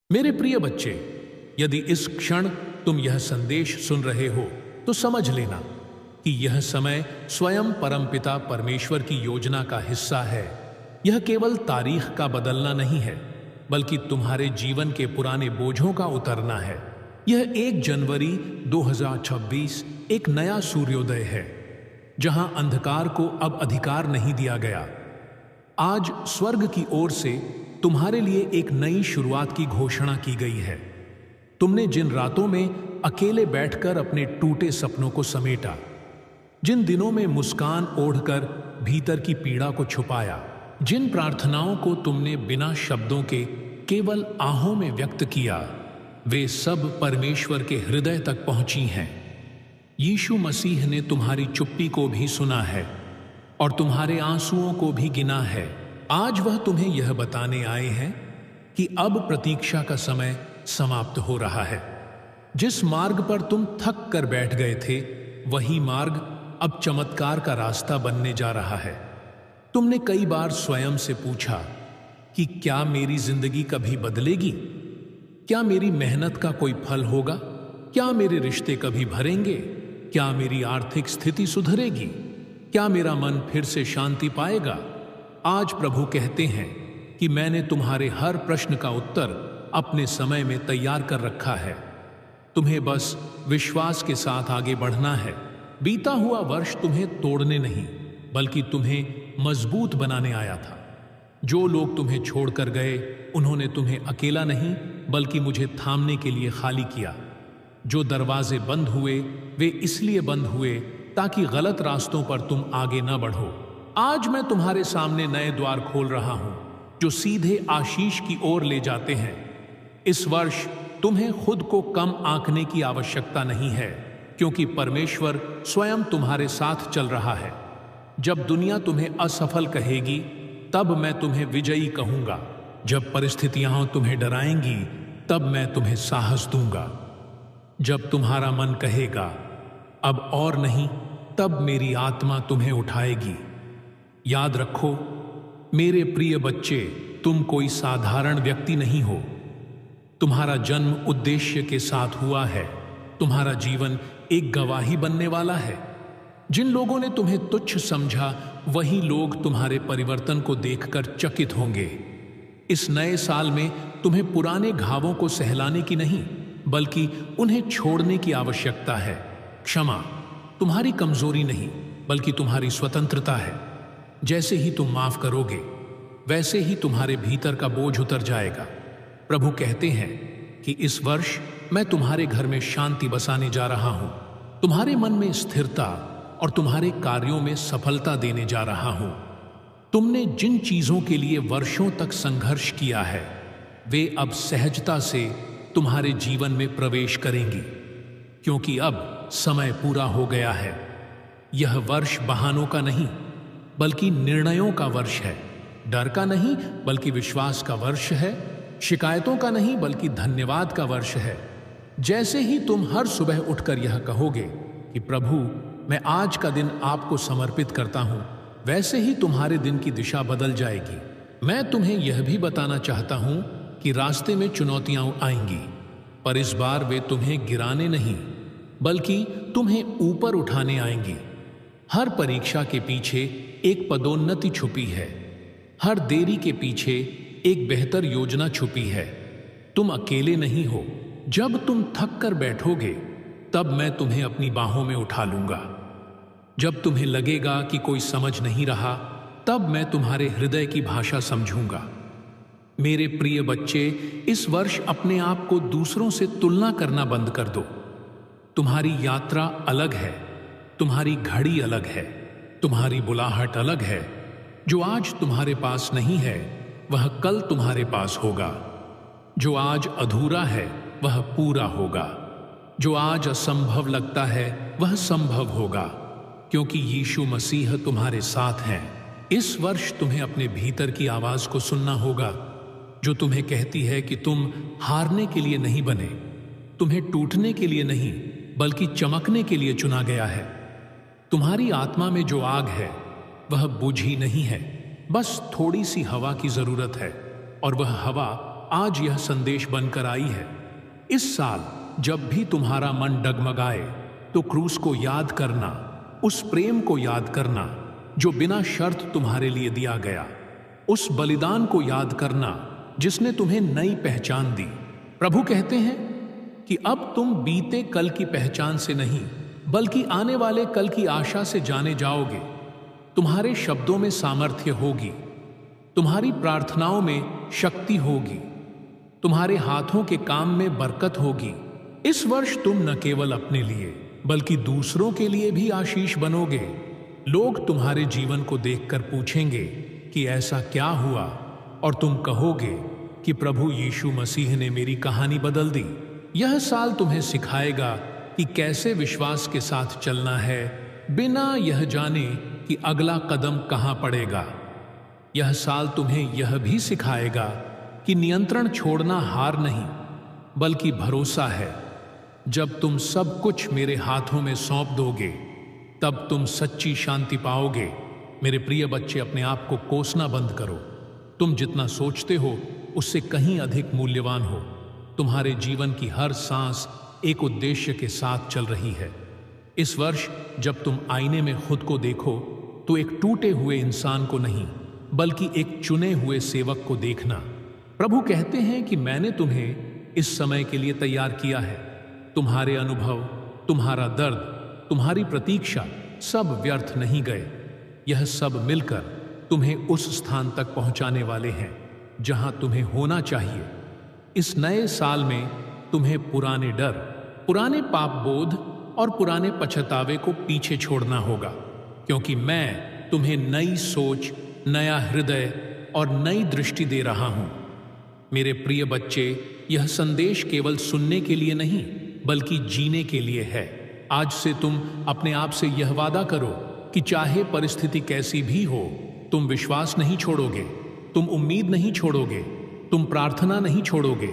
मेरे प्रिय बच्चे, यदि इस क्षण तुम यह संदेश सुन रहे हो तो समझ लेना कि यह समय स्वयं परमपिता परमेश्वर की योजना का हिस्सा है। यह केवल तारीख का बदलना नहीं है, बल्कि तुम्हारे जीवन के पुराने बोझों का उतरना है। यह 1 जनवरी 2026 एक नया सूर्योदय है, जहां अंधकार को अब अधिकार नहीं दिया गया। आज स्वर्ग की ओर से तुम्हारे लिए एक नई शुरुआत की घोषणा की गई है। तुमने जिन रातों में अकेले बैठकर अपने टूटे सपनों को समेटा, जिन दिनों में मुस्कान ओढ़कर भीतर की पीड़ा को छुपाया, जिन प्रार्थनाओं को तुमने बिना शब्दों के केवल आहों में व्यक्त किया, वे सब परमेश्वर के हृदय तक पहुंची हैं। यीशु मसीह ने तुम्हारी चुप्पी को भी सुना है और तुम्हारे आंसुओं को भी गिना है। आज वह तुम्हें यह बताने आए हैं कि अब प्रतीक्षा का समय समाप्त हो रहा है। जिस मार्ग पर तुम थक कर बैठ गए थे, वही मार्ग अब चमत्कार का रास्ता बनने जा रहा है। तुमने कई बार स्वयं से पूछा कि क्या मेरी जिंदगी कभी बदलेगी? क्या मेरी मेहनत का कोई फल होगा? क्या मेरे रिश्ते कभी भरेंगे? क्या मेरी आर्थिक स्थिति सुधरेगी? क्या मेरा मन फिर से शांति पाएगा? आज प्रभु कहते हैं कि मैंने तुम्हारे हर प्रश्न का उत्तर अपने समय में तैयार कर रखा है। तुम्हें बस विश्वास के साथ आगे बढ़ना है। बीता हुआ वर्ष तुम्हें तोड़ने नहीं, बल्कि तुम्हें मजबूत बनाने आया था। जो लोग तुम्हें छोड़कर गए, उन्होंने तुम्हें अकेला नहीं, बल्कि मुझे थामने के लिए खाली किया। जो दरवाजे बंद हुए, वे इसलिए बंद हुए ताकि गलत रास्तों पर तुम आगे न बढ़ो। आज मैं तुम्हारे सामने नए द्वार खोल रहा हूं, जो सीधे आशीष की ओर ले जाते हैं। इस वर्ष तुम्हें खुद को कम आंकने की आवश्यकता नहीं है, क्योंकि परमेश्वर स्वयं तुम्हारे साथ चल रहा है। जब दुनिया तुम्हें असफल कहेगी, तब मैं तुम्हें विजयी कहूंगा। जब परिस्थितियां तुम्हें डराएंगी, तब मैं तुम्हें साहस दूंगा। जब तुम्हारा मन कहेगा अब और नहीं, तब मेरी आत्मा तुम्हें उठाएगी। याद रखो मेरे प्रिय बच्चे, तुम कोई साधारण व्यक्ति नहीं हो। तुम्हारा जन्म उद्देश्य के साथ हुआ है। तुम्हारा जीवन एक गवाही बनने वाला है। जिन लोगों ने तुम्हें तुच्छ समझा, वही लोग तुम्हारे परिवर्तन को देखकर चकित होंगे। इस नए साल में तुम्हें पुराने घावों को सहलाने की नहीं, बल्कि उन्हें छोड़ने की आवश्यकता है। क्षमा तुम्हारी कमजोरी नहीं, बल्कि तुम्हारी स्वतंत्रता है। जैसे ही तुम माफ करोगे, वैसे ही तुम्हारे भीतर का बोझ उतर जाएगा। प्रभु कहते हैं कि इस वर्ष मैं तुम्हारे घर में शांति बसाने जा रहा हूं, तुम्हारे मन में स्थिरता और तुम्हारे कार्यों में सफलता देने जा रहा हूं। तुमने जिन चीजों के लिए वर्षों तक संघर्ष किया है, वे अब सहजता से तुम्हारे जीवन में प्रवेश करेंगी, क्योंकि अब समय पूरा हो गया है। यह वर्ष बहानों का नहीं, बल्कि निर्णयों का वर्ष है। डर का नहीं, बल्कि विश्वास का वर्ष है। शिकायतों का नहीं, बल्कि धन्यवाद का वर्ष है। जैसे ही तुम हर सुबह उठकर यह कहोगे कि प्रभु, मैं आज का दिन आपको समर्पित करता हूं, वैसे ही तुम्हारे दिन की दिशा बदल जाएगी। मैं तुम्हें यह भी बताना चाहता हूं कि रास्ते में चुनौतियां आएंगी, पर इस बार वे तुम्हें गिराने नहीं, बल्कि तुम्हें ऊपर उठाने आएंगी। हर परीक्षा के पीछे एक पदोन्नति छुपी है। हर देरी के पीछे एक बेहतर योजना छुपी है। तुम अकेले नहीं हो। जब तुम थक कर बैठोगे, तब मैं तुम्हें अपनी बाहों में उठा लूंगा। जब तुम्हें लगेगा कि कोई समझ नहीं रहा, तब मैं तुम्हारे हृदय की भाषा समझूंगा। मेरे प्रिय बच्चे, इस वर्ष अपने आप को दूसरों से तुलना करना बंद कर दो। तुम्हारी यात्रा अलग है, तुम्हारी घड़ी अलग है, तुम्हारी बुलाहट अलग है। जो आज तुम्हारे पास नहीं है, वह कल तुम्हारे पास होगा। जो आज अधूरा है, वह पूरा होगा। जो आज असंभव लगता है, वह संभव होगा, क्योंकि यीशु मसीह तुम्हारे साथ हैं। इस वर्ष तुम्हें अपने भीतर की आवाज को सुनना होगा, जो तुम्हें कहती है कि तुम हारने के लिए नहीं बने, तुम्हें टूटने के लिए नहीं, बल्कि चमकने के लिए चुना गया है। तुम्हारी आत्मा में जो आग है, वह बुझी नहीं है। बस थोड़ी सी हवा की जरूरत है, और वह हवा आज यह संदेश बनकर आई है। इस साल जब भी तुम्हारा मन डगमगाए तो क्रूस को याद करना, उस प्रेम को याद करना जो बिना शर्त तुम्हारे लिए दिया गया, उस बलिदान को याद करना जिसने तुम्हें नई पहचान दी। प्रभु कहते हैं कि अब तुम बीते कल की पहचान से नहीं बल्कि आने वाले कल की आशा से जाने जाओगे। तुम्हारे शब्दों में सामर्थ्य होगी, तुम्हारी प्रार्थनाओं में शक्ति होगी, तुम्हारे हाथों के काम में बरकत होगी। इस वर्ष तुम न केवल अपने लिए बल्कि दूसरों के लिए भी आशीष बनोगे। लोग तुम्हारे जीवन को देखकर पूछेंगे कि ऐसा क्या हुआ, और तुम कहोगे कि प्रभु यीशु मसीह ने मेरी कहानी बदल दी। यह साल तुम्हें सिखाएगा कि कैसे विश्वास के साथ चलना है बिना यह जाने कि अगला कदम कहां पड़ेगा। यह साल तुम्हें यह भी सिखाएगा कि नियंत्रण छोड़ना हार नहीं बल्कि भरोसा है। जब तुम सब कुछ मेरे हाथों में सौंप दोगे तब तुम सच्ची शांति पाओगे। मेरे प्रिय बच्चे, अपने आप को कोसना बंद करो। तुम जितना सोचते हो उससे कहीं अधिक मूल्यवान हो। तुम्हारे जीवन की हर सांस एक उद्देश्य के साथ चल रही है। इस वर्ष जब तुम आईने में खुद को देखो तो एक टूटे हुए इंसान को नहीं बल्कि एक चुने हुए सेवक को देखना। प्रभु कहते हैं कि मैंने तुम्हें इस समय के लिए तैयार किया है। तुम्हारे अनुभव, तुम्हारा दर्द, तुम्हारी प्रतीक्षा सब व्यर्थ नहीं गए। यह सब मिलकर तुम्हें उस स्थान तक पहुंचाने वाले हैं जहां तुम्हें होना चाहिए। इस नए साल में तुम्हें पुराने डर, पुराने पाप बोध और पुराने पछतावे को पीछे छोड़ना होगा, क्योंकि मैं तुम्हें नई सोच, नया हृदय और नई दृष्टि दे रहा हूं। मेरे प्रिय बच्चे, यह संदेश केवल सुनने के लिए नहीं बल्कि जीने के लिए है। आज से तुम अपने आप से यह वादा करो कि चाहे परिस्थिति कैसी भी हो, तुम विश्वास नहीं छोड़ोगे, तुम उम्मीद नहीं छोड़ोगे, तुम प्रार्थना नहीं छोड़ोगे,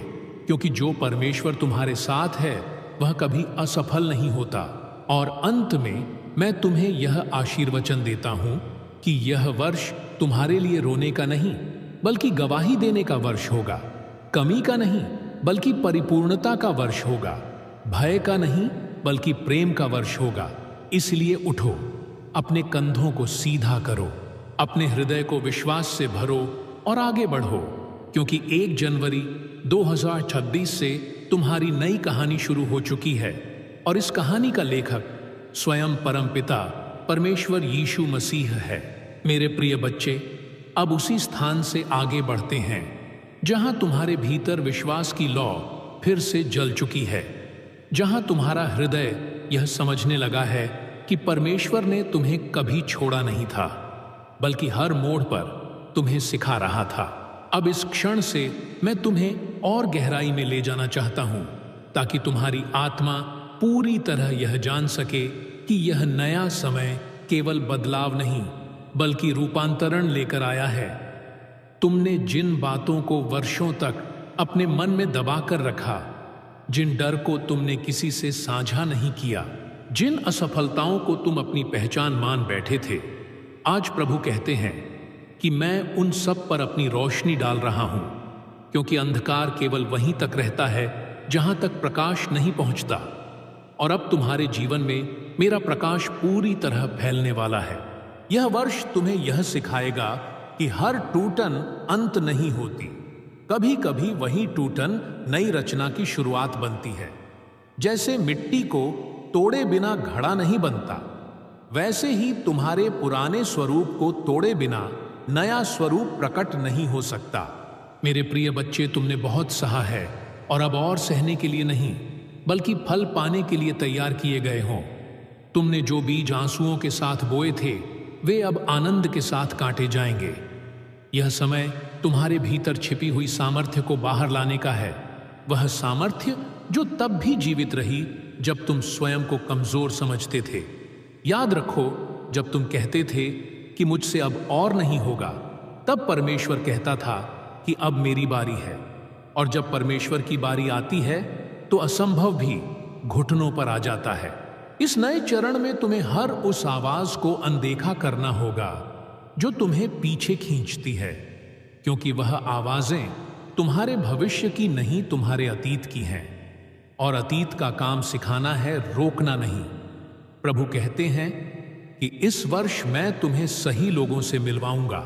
क्योंकि जो परमेश्वर तुम्हारे साथ है वह कभी असफल नहीं होता। और अंत में मैं तुम्हें यह आशीर्वचन देता हूं कि यह वर्ष तुम्हारे लिए रोने का नहीं बल्कि गवाही देने का वर्ष होगा। कमी का नहीं बल्कि परिपूर्णता का वर्ष होगा। भय का नहीं बल्कि प्रेम का वर्ष होगा। इसलिए उठो, अपने कंधों को सीधा करो, अपने हृदय को विश्वास से भरो और आगे बढ़ो, क्योंकि 1 जनवरी 2026 से तुम्हारी नई कहानी शुरू हो चुकी है। और इस कहानी का लेखक स्वयं परमपिता परमेश्वर यीशु मसीह है। मेरे प्रिय बच्चे, अब उसी स्थान से आगे बढ़ते हैं जहां तुम्हारे भीतर विश्वास की लौ फिर से जल चुकी है, जहां तुम्हारा हृदय यह समझने लगा है कि परमेश्वर ने तुम्हें कभी छोड़ा नहीं था बल्कि हर मोड़ पर तुम्हें सिखा रहा था। अब इस क्षण से मैं तुम्हें और गहराई में ले जाना चाहता हूं ताकि तुम्हारी आत्मा पूरी तरह यह जान सके कि यह नया समय केवल बदलाव नहीं बल्कि रूपांतरण लेकर आया है। तुमने जिन बातों को वर्षों तक अपने मन में दबाकर रखा, जिन डर को तुमने किसी से साझा नहीं किया, जिन असफलताओं को तुम अपनी पहचान मान बैठे थे, आज प्रभु कहते हैं कि मैं उन सब पर अपनी रोशनी डाल रहा हूं, क्योंकि अंधकार केवल वहीं तक रहता है जहां तक प्रकाश नहीं पहुंचता। और अब तुम्हारे जीवन में मेरा प्रकाश पूरी तरह फैलने वाला है। यह वर्ष तुम्हें यह सिखाएगा कि हर टूटन अंत नहीं होती। कभी कभी वही टूटन नई रचना की शुरुआत बनती है। जैसे मिट्टी को तोड़े बिना घड़ा नहीं बनता, वैसे ही तुम्हारे पुराने स्वरूप को तोड़े बिना नया स्वरूप प्रकट नहीं हो सकता। मेरे प्रिय बच्चे, तुमने बहुत सहा है और अब और सहने के लिए नहीं बल्कि फल पाने के लिए तैयार किए गए हो। तुमने जो बीज आंसुओं के साथ बोए थे वे अब आनंद के साथ काटे जाएंगे। यह समय तुम्हारे भीतर छिपी हुई सामर्थ्य को बाहर लाने का है। वह सामर्थ्य जो तब भी जीवित रही जब तुम स्वयं को कमजोर समझते थे। याद रखो, जब तुम कहते थे कि मुझसे अब और नहीं होगा, तब परमेश्वर कहता था कि अब मेरी बारी है। और जब परमेश्वर की बारी आती है तो असंभव भी घुटनों पर आ जाता है। इस नए चरण में तुम्हें हर उस आवाज को अनदेखा करना होगा जो तुम्हें पीछे खींचती है, क्योंकि वह आवाजें तुम्हारे भविष्य की नहीं, तुम्हारे अतीत की हैं, और अतीत का काम सिखाना है, रोकना नहीं। प्रभु कहते हैं कि इस वर्ष मैं तुम्हें सही लोगों से मिलवाऊंगा,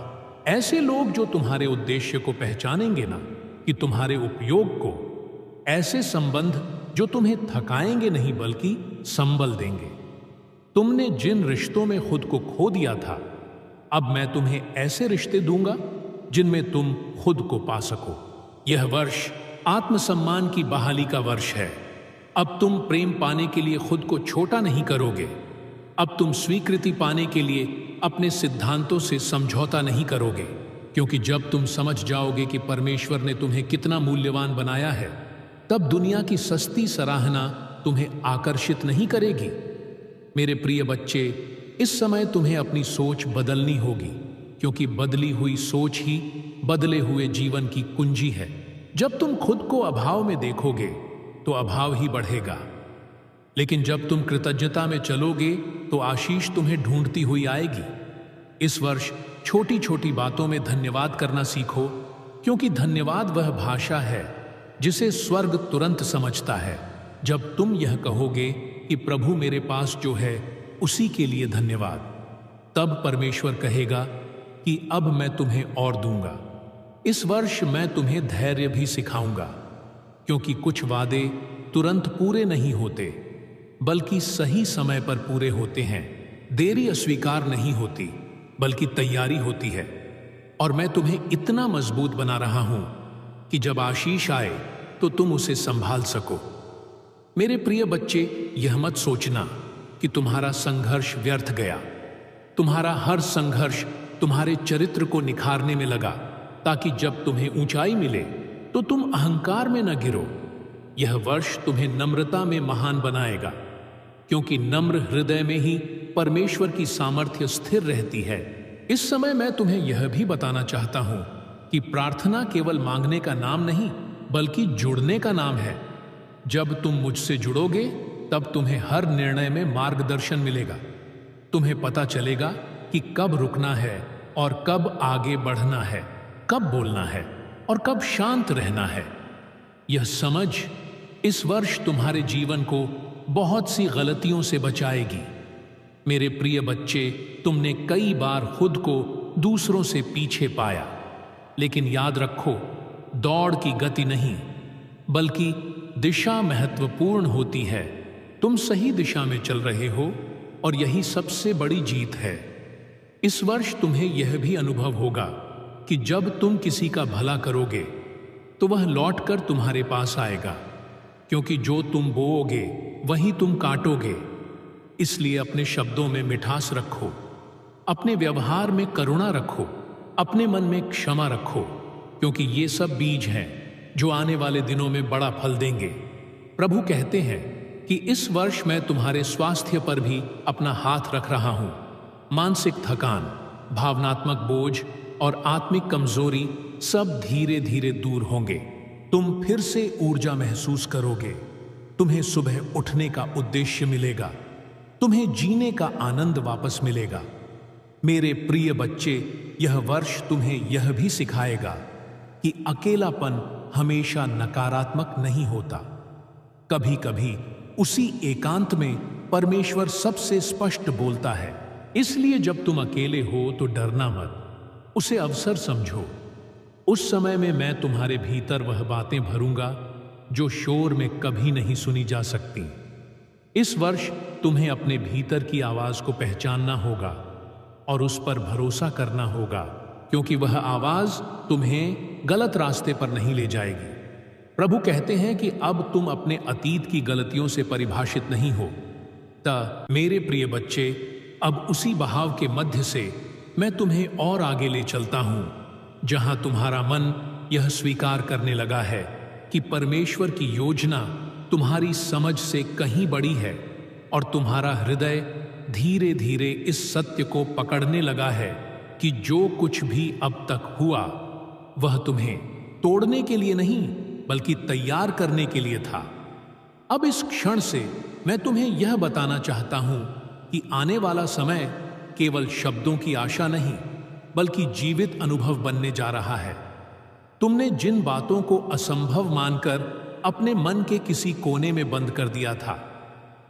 ऐसे लोग जो तुम्हारे उद्देश्य को पहचानेंगे ना कि तुम्हारे उपयोग को, ऐसे संबंध जो तुम्हें थकाएंगे नहीं बल्कि संबल देंगे। तुमने जिन रिश्तों में खुद को खो दिया था, अब मैं तुम्हें ऐसे रिश्ते दूंगा जिनमें तुम खुद को पा सको। यह वर्ष आत्मसम्मान की बहाली का वर्ष है। अब तुम प्रेम पाने के लिए खुद को छोटा नहीं करोगे। अब तुम स्वीकृति पाने के लिए अपने सिद्धांतों से समझौता नहीं करोगे, क्योंकि जब तुम समझ जाओगे कि परमेश्वर ने तुम्हें कितना मूल्यवान बनाया है, तब दुनिया की सस्ती सराहना तुम्हें आकर्षित नहीं करेगी। मेरे प्रिय बच्चे, इस समय तुम्हें अपनी सोच बदलनी होगी, क्योंकि बदली हुई सोच ही बदले हुए जीवन की कुंजी है। जब तुम खुद को अभाव में देखोगे तो अभाव ही बढ़ेगा, लेकिन जब तुम कृतज्ञता में चलोगे तो आशीष तुम्हें ढूंढती हुई आएगी। इस वर्ष छोटी छोटी बातों में धन्यवाद करना सीखो, क्योंकि धन्यवाद वह भाषा है जिसे स्वर्ग तुरंत समझता है। जब तुम यह कहोगे कि प्रभु मेरे पास जो है उसी के लिए धन्यवाद, तब परमेश्वर कहेगा कि अब मैं तुम्हें और दूंगा। इस वर्ष मैं तुम्हें धैर्य भी सिखाऊंगा, क्योंकि कुछ वादे तुरंत पूरे नहीं होते, बल्कि सही समय पर पूरे होते हैं। देरी अस्वीकार नहीं होती, बल्कि तैयारी होती है। और मैं तुम्हें इतना मजबूत बना रहा हूं कि जब आशीष आए तो तुम उसे संभाल सको। मेरे प्रिय बच्चे, यह मत सोचना कि तुम्हारा संघर्ष व्यर्थ गया। तुम्हारा हर संघर्ष तुम्हारे चरित्र को निखारने में लगा, ताकि जब तुम्हें ऊंचाई मिले तो तुम अहंकार में न गिरो। यह वर्ष तुम्हें नम्रता में महान बनाएगा, क्योंकि नम्र हृदय में ही परमेश्वर की सामर्थ्य स्थिर रहती है। इस समय मैं तुम्हें यह भी बताना चाहता हूं कि प्रार्थना केवल मांगने का नाम नहीं, बल्कि जुड़ने का नाम है। जब तुम मुझसे जुड़ोगे, तब तुम्हें हर निर्णय में मार्गदर्शन मिलेगा। तुम्हें पता चलेगा कि कब रुकना है और कब आगे बढ़ना है, कब बोलना है और कब शांत रहना है। यह समझ इस वर्ष तुम्हारे जीवन को बहुत सी गलतियों से बचाएगी। मेरे प्रिय बच्चे, तुमने कई बार खुद को दूसरों से पीछे पाया, लेकिन याद रखो, दौड़ की गति नहीं, बल्कि दिशा महत्वपूर्ण होती है। तुम सही दिशा में चल रहे हो और यही सबसे बड़ी जीत है। इस वर्ष तुम्हें यह भी अनुभव होगा कि जब तुम किसी का भला करोगे तो वह लौटकर तुम्हारे पास आएगा, क्योंकि जो तुम बोओगे वही तुम काटोगे। इसलिए अपने शब्दों में मिठास रखो, अपने व्यवहार में करुणा रखो, अपने मन में क्षमा रखो, क्योंकि ये सब बीज हैं जो आने वाले दिनों में बड़ा फल देंगे। प्रभु कहते हैं कि इस वर्ष मैं तुम्हारे स्वास्थ्य पर भी अपना हाथ रख रहा हूं। मानसिक थकान, भावनात्मक बोझ और आत्मिक कमजोरी सब धीरे धीरे दूर होंगे। तुम फिर से ऊर्जा महसूस करोगे। तुम्हें सुबह उठने का उद्देश्य मिलेगा। तुम्हें जीने का आनंद वापस मिलेगा। मेरे प्रिय बच्चे, यह वर्ष तुम्हें यह भी सिखाएगा कि अकेलापन हमेशा नकारात्मक नहीं होता। कभी कभी उसी एकांत में परमेश्वर सबसे स्पष्ट बोलता है। इसलिए जब तुम अकेले हो तो डरना मत, उसे अवसर समझो। उस समय में मैं तुम्हारे भीतर वह बातें भरूंगा जो शोर में कभी नहीं सुनी जा सकती। इस वर्ष तुम्हें अपने भीतर की आवाज को पहचानना होगा और उस पर भरोसा करना होगा, क्योंकि वह आवाज तुम्हें गलत रास्ते पर नहीं ले जाएगी। प्रभु कहते हैं कि अब तुम अपने अतीत की गलतियों से परिभाषित नहीं हो। मेरे प्रिय बच्चे, अब उसी बहाव के मध्य से मैं तुम्हें और आगे ले चलता हूं, जहां तुम्हारा मन यह स्वीकार करने लगा है कि परमेश्वर की योजना तुम्हारी समझ से कहीं बड़ी है, और तुम्हारा हृदय धीरे धीरे इस सत्य को पकड़ने लगा है कि जो कुछ भी अब तक हुआ वह तुम्हें तोड़ने के लिए नहीं, बल्कि तैयार करने के लिए था। अब इस क्षण से मैं तुम्हें यह बताना चाहता हूं कि आने वाला समय केवल शब्दों की आशा नहीं, बल्कि जीवित अनुभव बनने जा रहा है। तुमने जिन बातों को असंभव मानकर अपने मन के किसी कोने में बंद कर दिया था,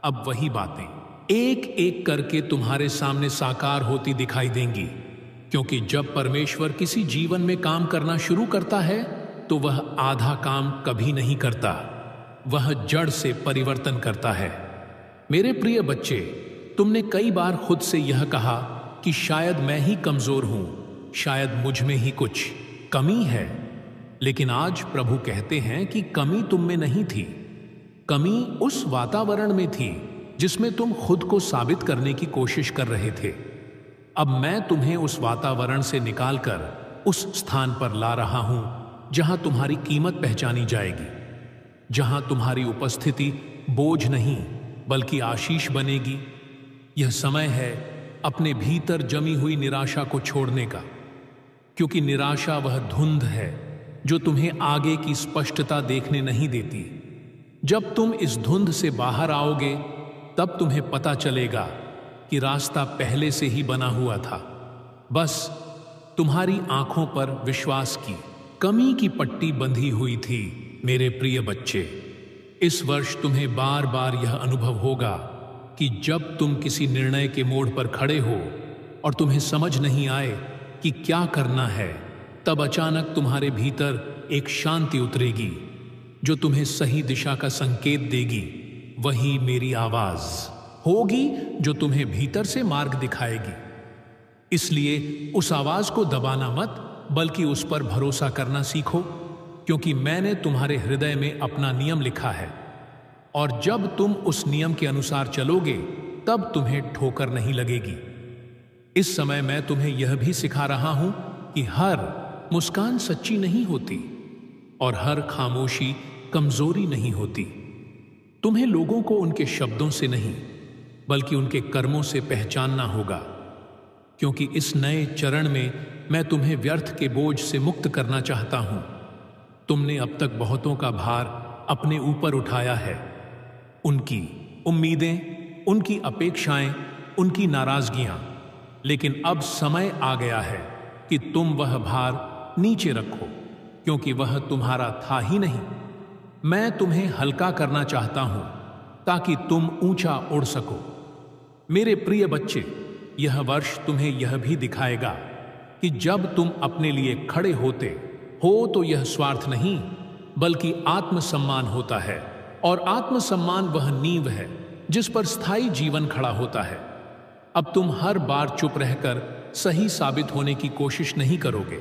अब वही बातें एक एक करके तुम्हारे सामने साकार होती दिखाई देंगी। क्योंकि जब परमेश्वर किसी जीवन में काम करना शुरू करता है तो वह आधा काम कभी नहीं करता, वह जड़ से परिवर्तन करता है। मेरे प्रिय बच्चे, तुमने कई बार खुद से यह कहा कि शायद मैं ही कमजोर हूं, शायद मुझ में ही कुछ कमी है। लेकिन आज प्रभु कहते हैं कि कमी तुम में नहीं थी, कमी उस वातावरण में थी जिसमें तुम खुद को साबित करने की कोशिश कर रहे थे। अब मैं तुम्हें उस वातावरण से निकालकर उस स्थान पर ला रहा हूं जहां तुम्हारी कीमत पहचानी जाएगी, जहां तुम्हारी उपस्थिति बोझ नहीं बल्कि आशीष बनेगी। यह समय है अपने भीतर जमी हुई निराशा को छोड़ने का, क्योंकि निराशा वह धुंध है जो तुम्हें आगे की स्पष्टता देखने नहीं देती। जब तुम इस धुंध से बाहर आओगे तब तुम्हें पता चलेगा कि रास्ता पहले से ही बना हुआ था, बस तुम्हारी आंखों पर विश्वास की कमी की पट्टी बंधी हुई थी। मेरे प्रिय बच्चे, इस वर्ष तुम्हें बार बार यह अनुभव होगा कि जब तुम किसी निर्णय के मोड़ पर खड़े हो और तुम्हें समझ नहीं आए कि क्या करना है, तब अचानक तुम्हारे भीतर एक शांति उतरेगी जो तुम्हें सही दिशा का संकेत देगी। वही मेरी आवाज होगी जो तुम्हें भीतर से मार्ग दिखाएगी। इसलिए उस आवाज को दबाना मत, बल्कि उस पर भरोसा करना सीखो, क्योंकि मैंने तुम्हारे हृदय में अपना नियम लिखा है और जब तुम उस नियम के अनुसार चलोगे तब तुम्हें ठोकर नहीं लगेगी। इस समय मैं तुम्हें यह भी सिखा रहा हूं कि हर मुस्कान सच्ची नहीं होती और हर खामोशी कमजोरी नहीं होती। तुम्हें लोगों को उनके शब्दों से नहीं बल्कि उनके कर्मों से पहचानना होगा, क्योंकि इस नए चरण में मैं तुम्हें व्यर्थ के बोझ से मुक्त करना चाहता हूं। तुमने अब तक बहुतों का भार अपने ऊपर उठाया है, उनकी उम्मीदें, उनकी अपेक्षाएं, उनकी नाराजगियां, लेकिन अब समय आ गया है कि तुम वह भार नीचे रखो, क्योंकि वह तुम्हारा था ही नहीं। मैं तुम्हें हल्का करना चाहता हूं ताकि तुम ऊंचा उड़ सको। मेरे प्रिय बच्चे, यह वर्ष तुम्हें यह भी दिखाएगा कि जब तुम अपने लिए खड़े होते हो तो यह स्वार्थ नहीं बल्कि आत्मसम्मान होता है, और आत्मसम्मान वह नींव है जिस पर स्थायी जीवन खड़ा होता है। अब तुम हर बार चुप रहकर सही साबित होने की कोशिश नहीं करोगे,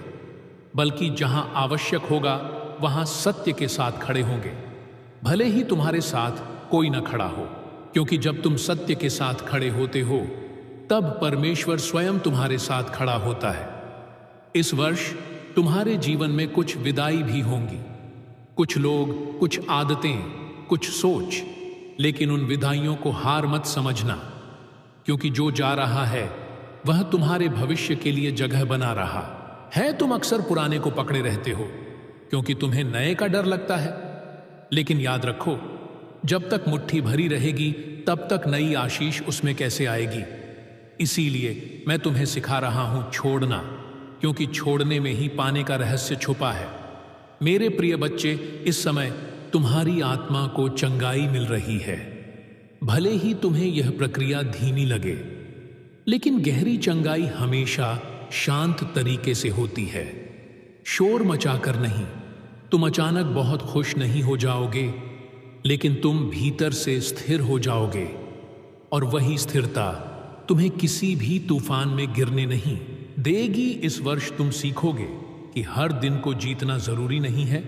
बल्कि जहां आवश्यक होगा वहां सत्य के साथ खड़े होंगे, भले ही तुम्हारे साथ कोई न खड़ा हो। क्योंकि जब तुम सत्य के साथ खड़े होते हो तब परमेश्वर स्वयं तुम्हारे साथ खड़ा होता है। इस वर्ष तुम्हारे जीवन में कुछ विदाई भी होंगी, कुछ लोग, कुछ आदतें, कुछ सोच, लेकिन उन विदाइयों को हार मत समझना, क्योंकि जो जा रहा है वह तुम्हारे भविष्य के लिए जगह बना रहा है। तुम अक्सर पुराने को पकड़े रहते हो क्योंकि तुम्हें नए का डर लगता है, लेकिन याद रखो, जब तक मुट्ठी भरी रहेगी तब तक नई आशीष उसमें कैसे आएगी। इसीलिए मैं तुम्हें सिखा रहा हूं छोड़ना, क्योंकि छोड़ने में ही पाने का रहस्य छुपा है। मेरे प्रिय बच्चे, इस समय तुम्हारी आत्मा को चंगाई मिल रही है। भले ही तुम्हें यह प्रक्रिया धीमी लगे, लेकिन गहरी चंगाई हमेशा शांत तरीके से होती है, शोर मचाकर नहीं। तुम अचानक बहुत खुश नहीं हो जाओगे, लेकिन तुम भीतर से स्थिर हो जाओगे, और वही स्थिरता तुम्हें किसी भी तूफान में गिरने नहीं देगी। इस वर्ष तुम सीखोगे कि हर दिन को जीतना जरूरी नहीं है,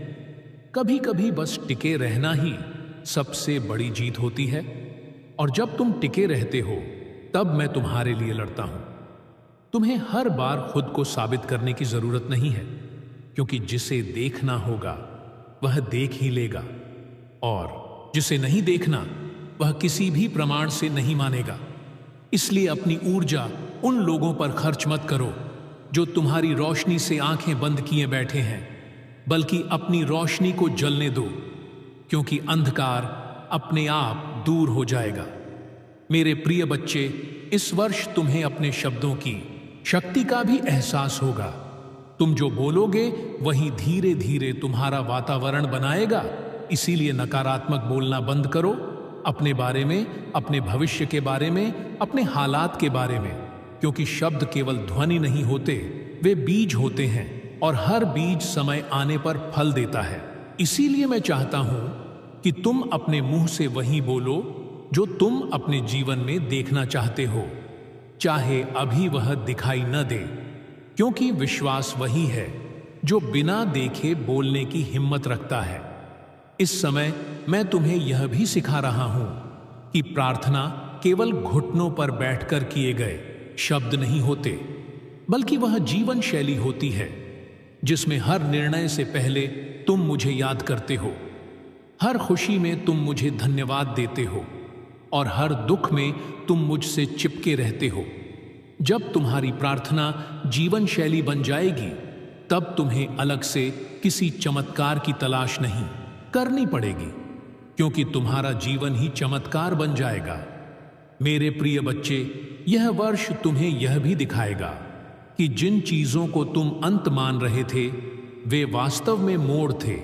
कभी कभी बस टिके रहना ही सबसे बड़ी जीत होती है। और जब तुम टिके रहते हो तब मैं तुम्हारे लिए लड़ता हूं। तुम्हें हर बार खुद को साबित करने की जरूरत नहीं है, क्योंकि जिसे देखना होगा वह देख ही लेगा, और जिसे नहीं देखना वह किसी भी प्रमाण से नहीं मानेगा। इसलिए अपनी ऊर्जा उन लोगों पर खर्च मत करो जो तुम्हारी रोशनी से आंखें बंद किए बैठे हैं, बल्कि अपनी रोशनी को जलने दो, क्योंकि अंधकार अपने आप दूर हो जाएगा। मेरे प्रिय बच्चे, इस वर्ष तुम्हें अपने शब्दों की शक्ति का भी एहसास होगा। तुम जो बोलोगे वही धीरे धीरे तुम्हारा वातावरण बनाएगा। इसीलिए नकारात्मक बोलना बंद करो, अपने बारे में, अपने भविष्य के बारे में, अपने हालात के बारे में, क्योंकि शब्द केवल ध्वनि नहीं होते, वे बीज होते हैं और हर बीज समय आने पर फल देता है। इसीलिए मैं चाहता हूं कि तुम अपने मुंह से वही बोलो जो तुम अपने जीवन में देखना चाहते हो, चाहे अभी वह दिखाई न दे, क्योंकि विश्वास वही है जो बिना देखे बोलने की हिम्मत रखता है। इस समय मैं तुम्हें यह भी सिखा रहा हूं कि प्रार्थना केवल घुटनों पर बैठकर किए गए शब्द नहीं होते, बल्कि वह जीवन शैली होती है जिसमें हर निर्णय से पहले तुम मुझे याद करते हो, हर खुशी में तुम मुझे धन्यवाद देते हो और हर दुख में तुम मुझसे चिपके रहते हो। जब तुम्हारी प्रार्थना जीवन शैली बन जाएगी, तब तुम्हें अलग से किसी चमत्कार की तलाश नहीं करनी पड़ेगी, क्योंकि तुम्हारा जीवन ही चमत्कार बन जाएगा। मेरे प्रिय बच्चे, यह वर्ष तुम्हें यह भी दिखाएगा कि जिन चीजों को तुम अंत मान रहे थे, वे वास्तव में मोड़ थे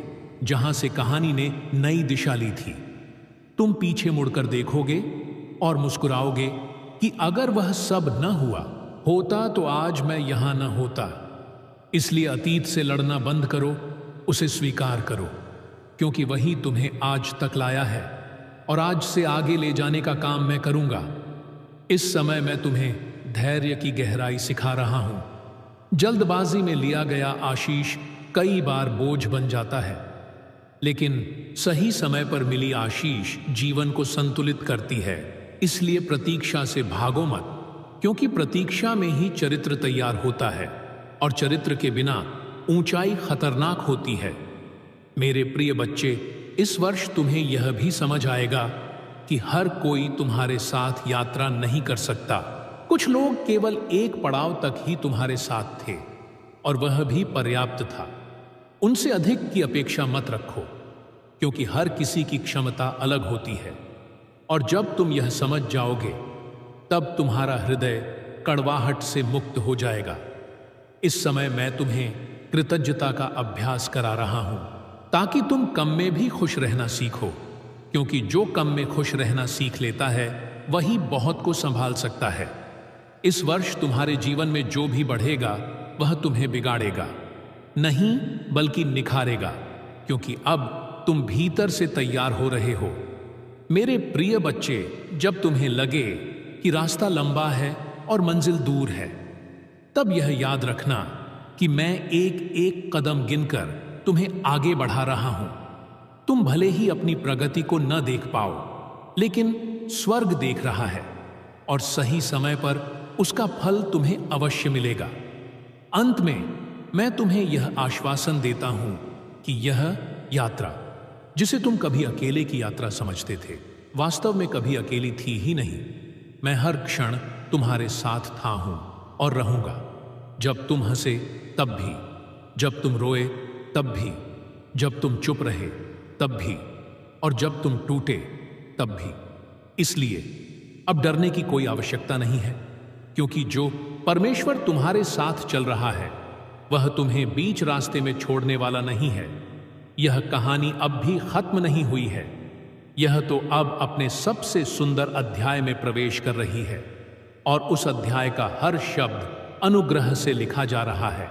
जहां से कहानी ने नई दिशा ली थी। तुम पीछे मुड़कर देखोगे और मुस्कुराओगे कि अगर वह सब न होता तो आज मैं यहां न होता। इसलिए अतीत से लड़ना बंद करो, उसे स्वीकार करो, क्योंकि वही तुम्हें आज तक लाया है और आज से आगे ले जाने का काम मैं करूंगा। इस समय मैं तुम्हें धैर्य की गहराई सिखा रहा हूं। जल्दबाजी में लिया गया आशीष कई बार बोझ बन जाता है, लेकिन सही समय पर मिली आशीष जीवन को संतुलित करती है। इसलिए प्रतीक्षा से भागो मत, क्योंकि प्रतीक्षा में ही चरित्र तैयार होता है और चरित्र के बिना ऊंचाई खतरनाक होती है। मेरे प्रिय बच्चे, इस वर्ष तुम्हें यह भी समझ आएगा कि हर कोई तुम्हारे साथ यात्रा नहीं कर सकता। कुछ लोग केवल एक पड़ाव तक ही तुम्हारे साथ थे और वह भी पर्याप्त था। उनसे अधिक की अपेक्षा मत रखो, क्योंकि हर किसी की क्षमता अलग होती है और जब तुम यह समझ जाओगे, तब तुम्हारा हृदय कड़वाहट से मुक्त हो जाएगा। इस समय मैं तुम्हें कृतज्ञता का अभ्यास करा रहा हूं, ताकि तुम कम में भी खुश रहना सीखो, क्योंकि जो कम में खुश रहना सीख लेता है वही बहुत को संभाल सकता है। इस वर्ष तुम्हारे जीवन में जो भी बढ़ेगा वह तुम्हें बिगाड़ेगा नहीं, बल्कि निखारेगा, क्योंकि अब तुम भीतर से तैयार हो रहे हो। मेरे प्रिय बच्चे, जब तुम्हें लगे कि रास्ता लंबा है और मंजिल दूर है, तब यह याद रखना कि मैं एक एक कदम गिनकर तुम्हें आगे बढ़ा रहा हूं। तुम भले ही अपनी प्रगति को न देख पाओ, लेकिन स्वर्ग देख रहा है और सही समय पर उसका फल तुम्हें अवश्य मिलेगा। अंत में मैं तुम्हें यह आश्वासन देता हूं कि यह यात्रा, जिसे तुम कभी अकेले की यात्रा समझते थे, वास्तव में कभी अकेली थी ही नहीं। मैं हर क्षण तुम्हारे साथ था हूं और रहूंगा। जब तुम हंसे तब भी, जब तुम रोए तब भी, जब तुम चुप रहे तब भी और जब तुम टूटे तब भी। इसलिए अब डरने की कोई आवश्यकता नहीं है, क्योंकि जो परमेश्वर तुम्हारे साथ चल रहा है वह तुम्हें बीच रास्ते में छोड़ने वाला नहीं है। यह कहानी अब भी खत्म नहीं हुई है, यह तो अब अपने सबसे सुंदर अध्याय में प्रवेश कर रही है और उस अध्याय का हर शब्द अनुग्रह से लिखा जा रहा है।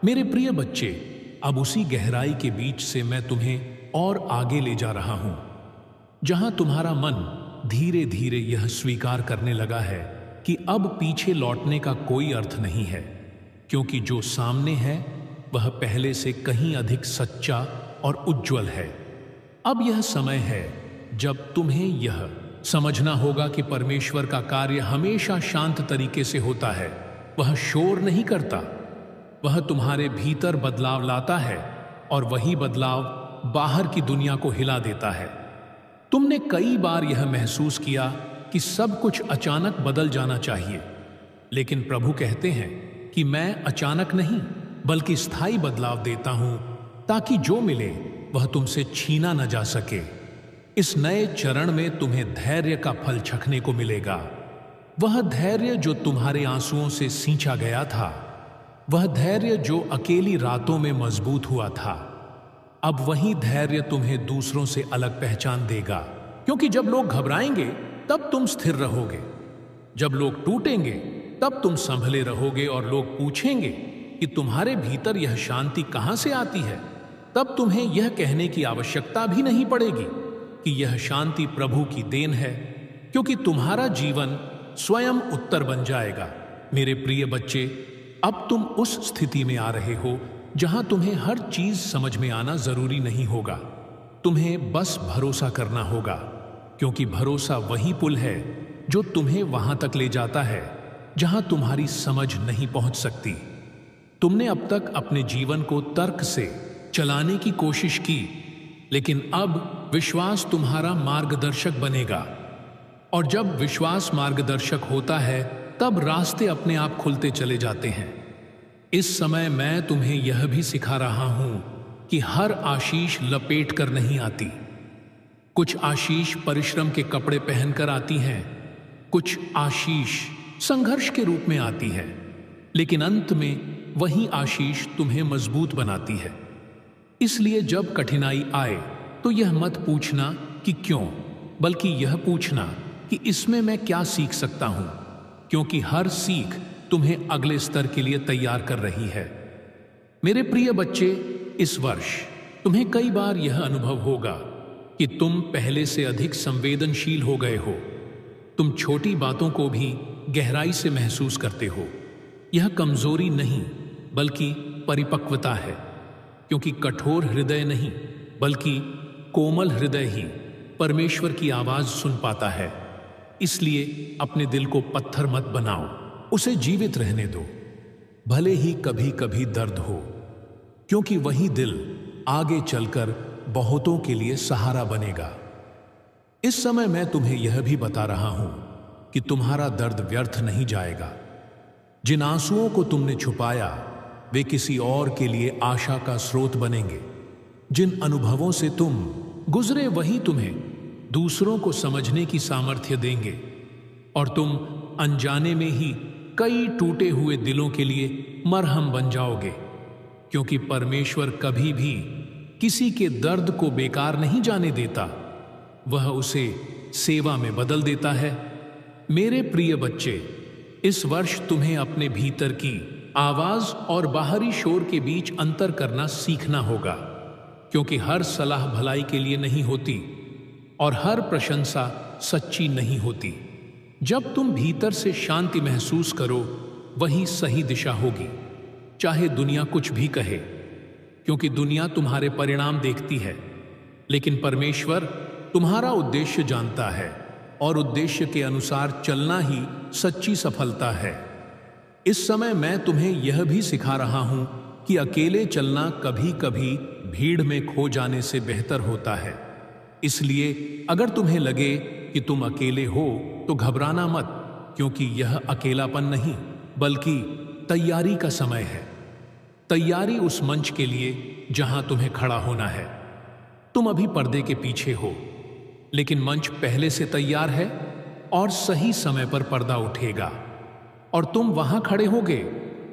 मेरे प्रिय बच्चे, अब उसी गहराई के बीच से मैं तुम्हें और आगे ले जा रहा हूं, जहां तुम्हारा मन धीरे धीरे यह स्वीकार करने लगा है कि अब पीछे लौटने का कोई अर्थ नहीं है, क्योंकि जो सामने है वह पहले से कहीं अधिक सच्चा और उज्जवल है। अब यह समय है जब तुम्हें यह समझना होगा कि परमेश्वर का कार्य हमेशा शांत तरीके से होता है। वह शोर नहीं करता, वह तुम्हारे भीतर बदलाव लाता है और वही बदलाव बाहर की दुनिया को हिला देता है। तुमने कई बार यह महसूस किया कि सब कुछ अचानक बदल जाना चाहिए, लेकिन प्रभु कहते हैं कि मैं अचानक नहीं बल्कि स्थायी बदलाव देता हूं, ताकि जो मिले वह तुमसे छीना न जा सके। इस नए चरण में तुम्हें धैर्य का फल चखने को मिलेगा। वह धैर्य जो तुम्हारे आंसुओं से सींचा गया था, वह धैर्य जो अकेली रातों में मजबूत हुआ था, अब वही धैर्य तुम्हें दूसरों से अलग पहचान देगा। क्योंकि जब लोग घबराएंगे तब तुम स्थिर रहोगे, जब लोग टूटेंगे तब तुम संभले रहोगे, और लोग पूछेंगे कि तुम्हारे भीतर यह शांति कहां से आती है, तब तुम्हें यह कहने की आवश्यकता भी नहीं पड़ेगी कि यह शांति प्रभु की देन है, क्योंकि तुम्हारा जीवन स्वयं उत्तर बन जाएगा। मेरे प्रिय बच्चे, अब तुम उस स्थिति में आ रहे हो जहां तुम्हें हर चीज समझ में आना जरूरी नहीं होगा। तुम्हें बस भरोसा करना होगा, क्योंकि भरोसा वही पुल है जो तुम्हें वहां तक ले जाता है जहां तुम्हारी समझ नहीं पहुंच सकती। तुमने अब तक अपने जीवन को तर्क से चलाने की कोशिश की, लेकिन अब विश्वास तुम्हारा मार्गदर्शक बनेगा, और जब विश्वास मार्गदर्शक होता है तब रास्ते अपने आप खुलते चले जाते हैं। इस समय मैं तुम्हें यह भी सिखा रहा हूं कि हर आशीष लपेट कर नहीं आती। कुछ आशीष परिश्रम के कपड़े पहनकर आती हैं, कुछ आशीष संघर्ष के रूप में आती है, लेकिन अंत में वही आशीष तुम्हें मजबूत बनाती है। इसलिए जब कठिनाई आए तो यह मत पूछना कि क्यों, बल्कि यह पूछना कि इसमें मैं क्या सीख सकता हूं, क्योंकि हर सीख तुम्हें अगले स्तर के लिए तैयार कर रही है। मेरे प्रिय बच्चे, इस वर्ष तुम्हें कई बार यह अनुभव होगा कि तुम पहले से अधिक संवेदनशील हो गए हो। तुम छोटी बातों को भी गहराई से महसूस करते हो। यह कमजोरी नहीं बल्कि परिपक्वता है, क्योंकि कठोर हृदय नहीं बल्कि कोमल हृदय ही परमेश्वर की आवाज सुन पाता है। इसलिए अपने दिल को पत्थर मत बनाओ, उसे जीवित रहने दो, भले ही कभी कभी दर्द हो, क्योंकि वही दिल आगे चलकर बहुतों के लिए सहारा बनेगा। इस समय मैं तुम्हें यह भी बता रहा हूं कि तुम्हारा दर्द व्यर्थ नहीं जाएगा। जिन आंसुओं को तुमने छुपाया वे किसी और के लिए आशा का स्रोत बनेंगे। जिन अनुभवों से तुम गुजरे वही तुम्हें दूसरों को समझने की सामर्थ्य देंगे, और तुम अनजाने में ही कई टूटे हुए दिलों के लिए मरहम बन जाओगे, क्योंकि परमेश्वर कभी भी किसी के दर्द को बेकार नहीं जाने देता, वह उसे सेवा में बदल देता है। मेरे प्रिय बच्चे, इस वर्ष तुम्हें अपने भीतर की आवाज और बाहरी शोर के बीच अंतर करना सीखना होगा, क्योंकि हर सलाह भलाई के लिए नहीं होती और हर प्रशंसा सच्ची नहीं होती। जब तुम भीतर से शांति महसूस करो वही सही दिशा होगी, चाहे दुनिया कुछ भी कहे, क्योंकि दुनिया तुम्हारे परिणाम देखती है, लेकिन परमेश्वर तुम्हारा उद्देश्य जानता है, और उद्देश्य के अनुसार चलना ही सच्ची सफलता है। इस समय मैं तुम्हें यह भी सिखा रहा हूं कि अकेले चलना कभी कभी भीड़ में खो जाने से बेहतर होता है। इसलिए अगर तुम्हें लगे कि तुम अकेले हो तो घबराना मत, क्योंकि यह अकेलापन नहीं बल्कि तैयारी का समय है। तैयारी उस मंच के लिए जहां तुम्हें खड़ा होना है। तुम अभी पर्दे के पीछे हो, लेकिन मंच पहले से तैयार है और सही समय पर पर्दा उठेगा और तुम वहां खड़े होगे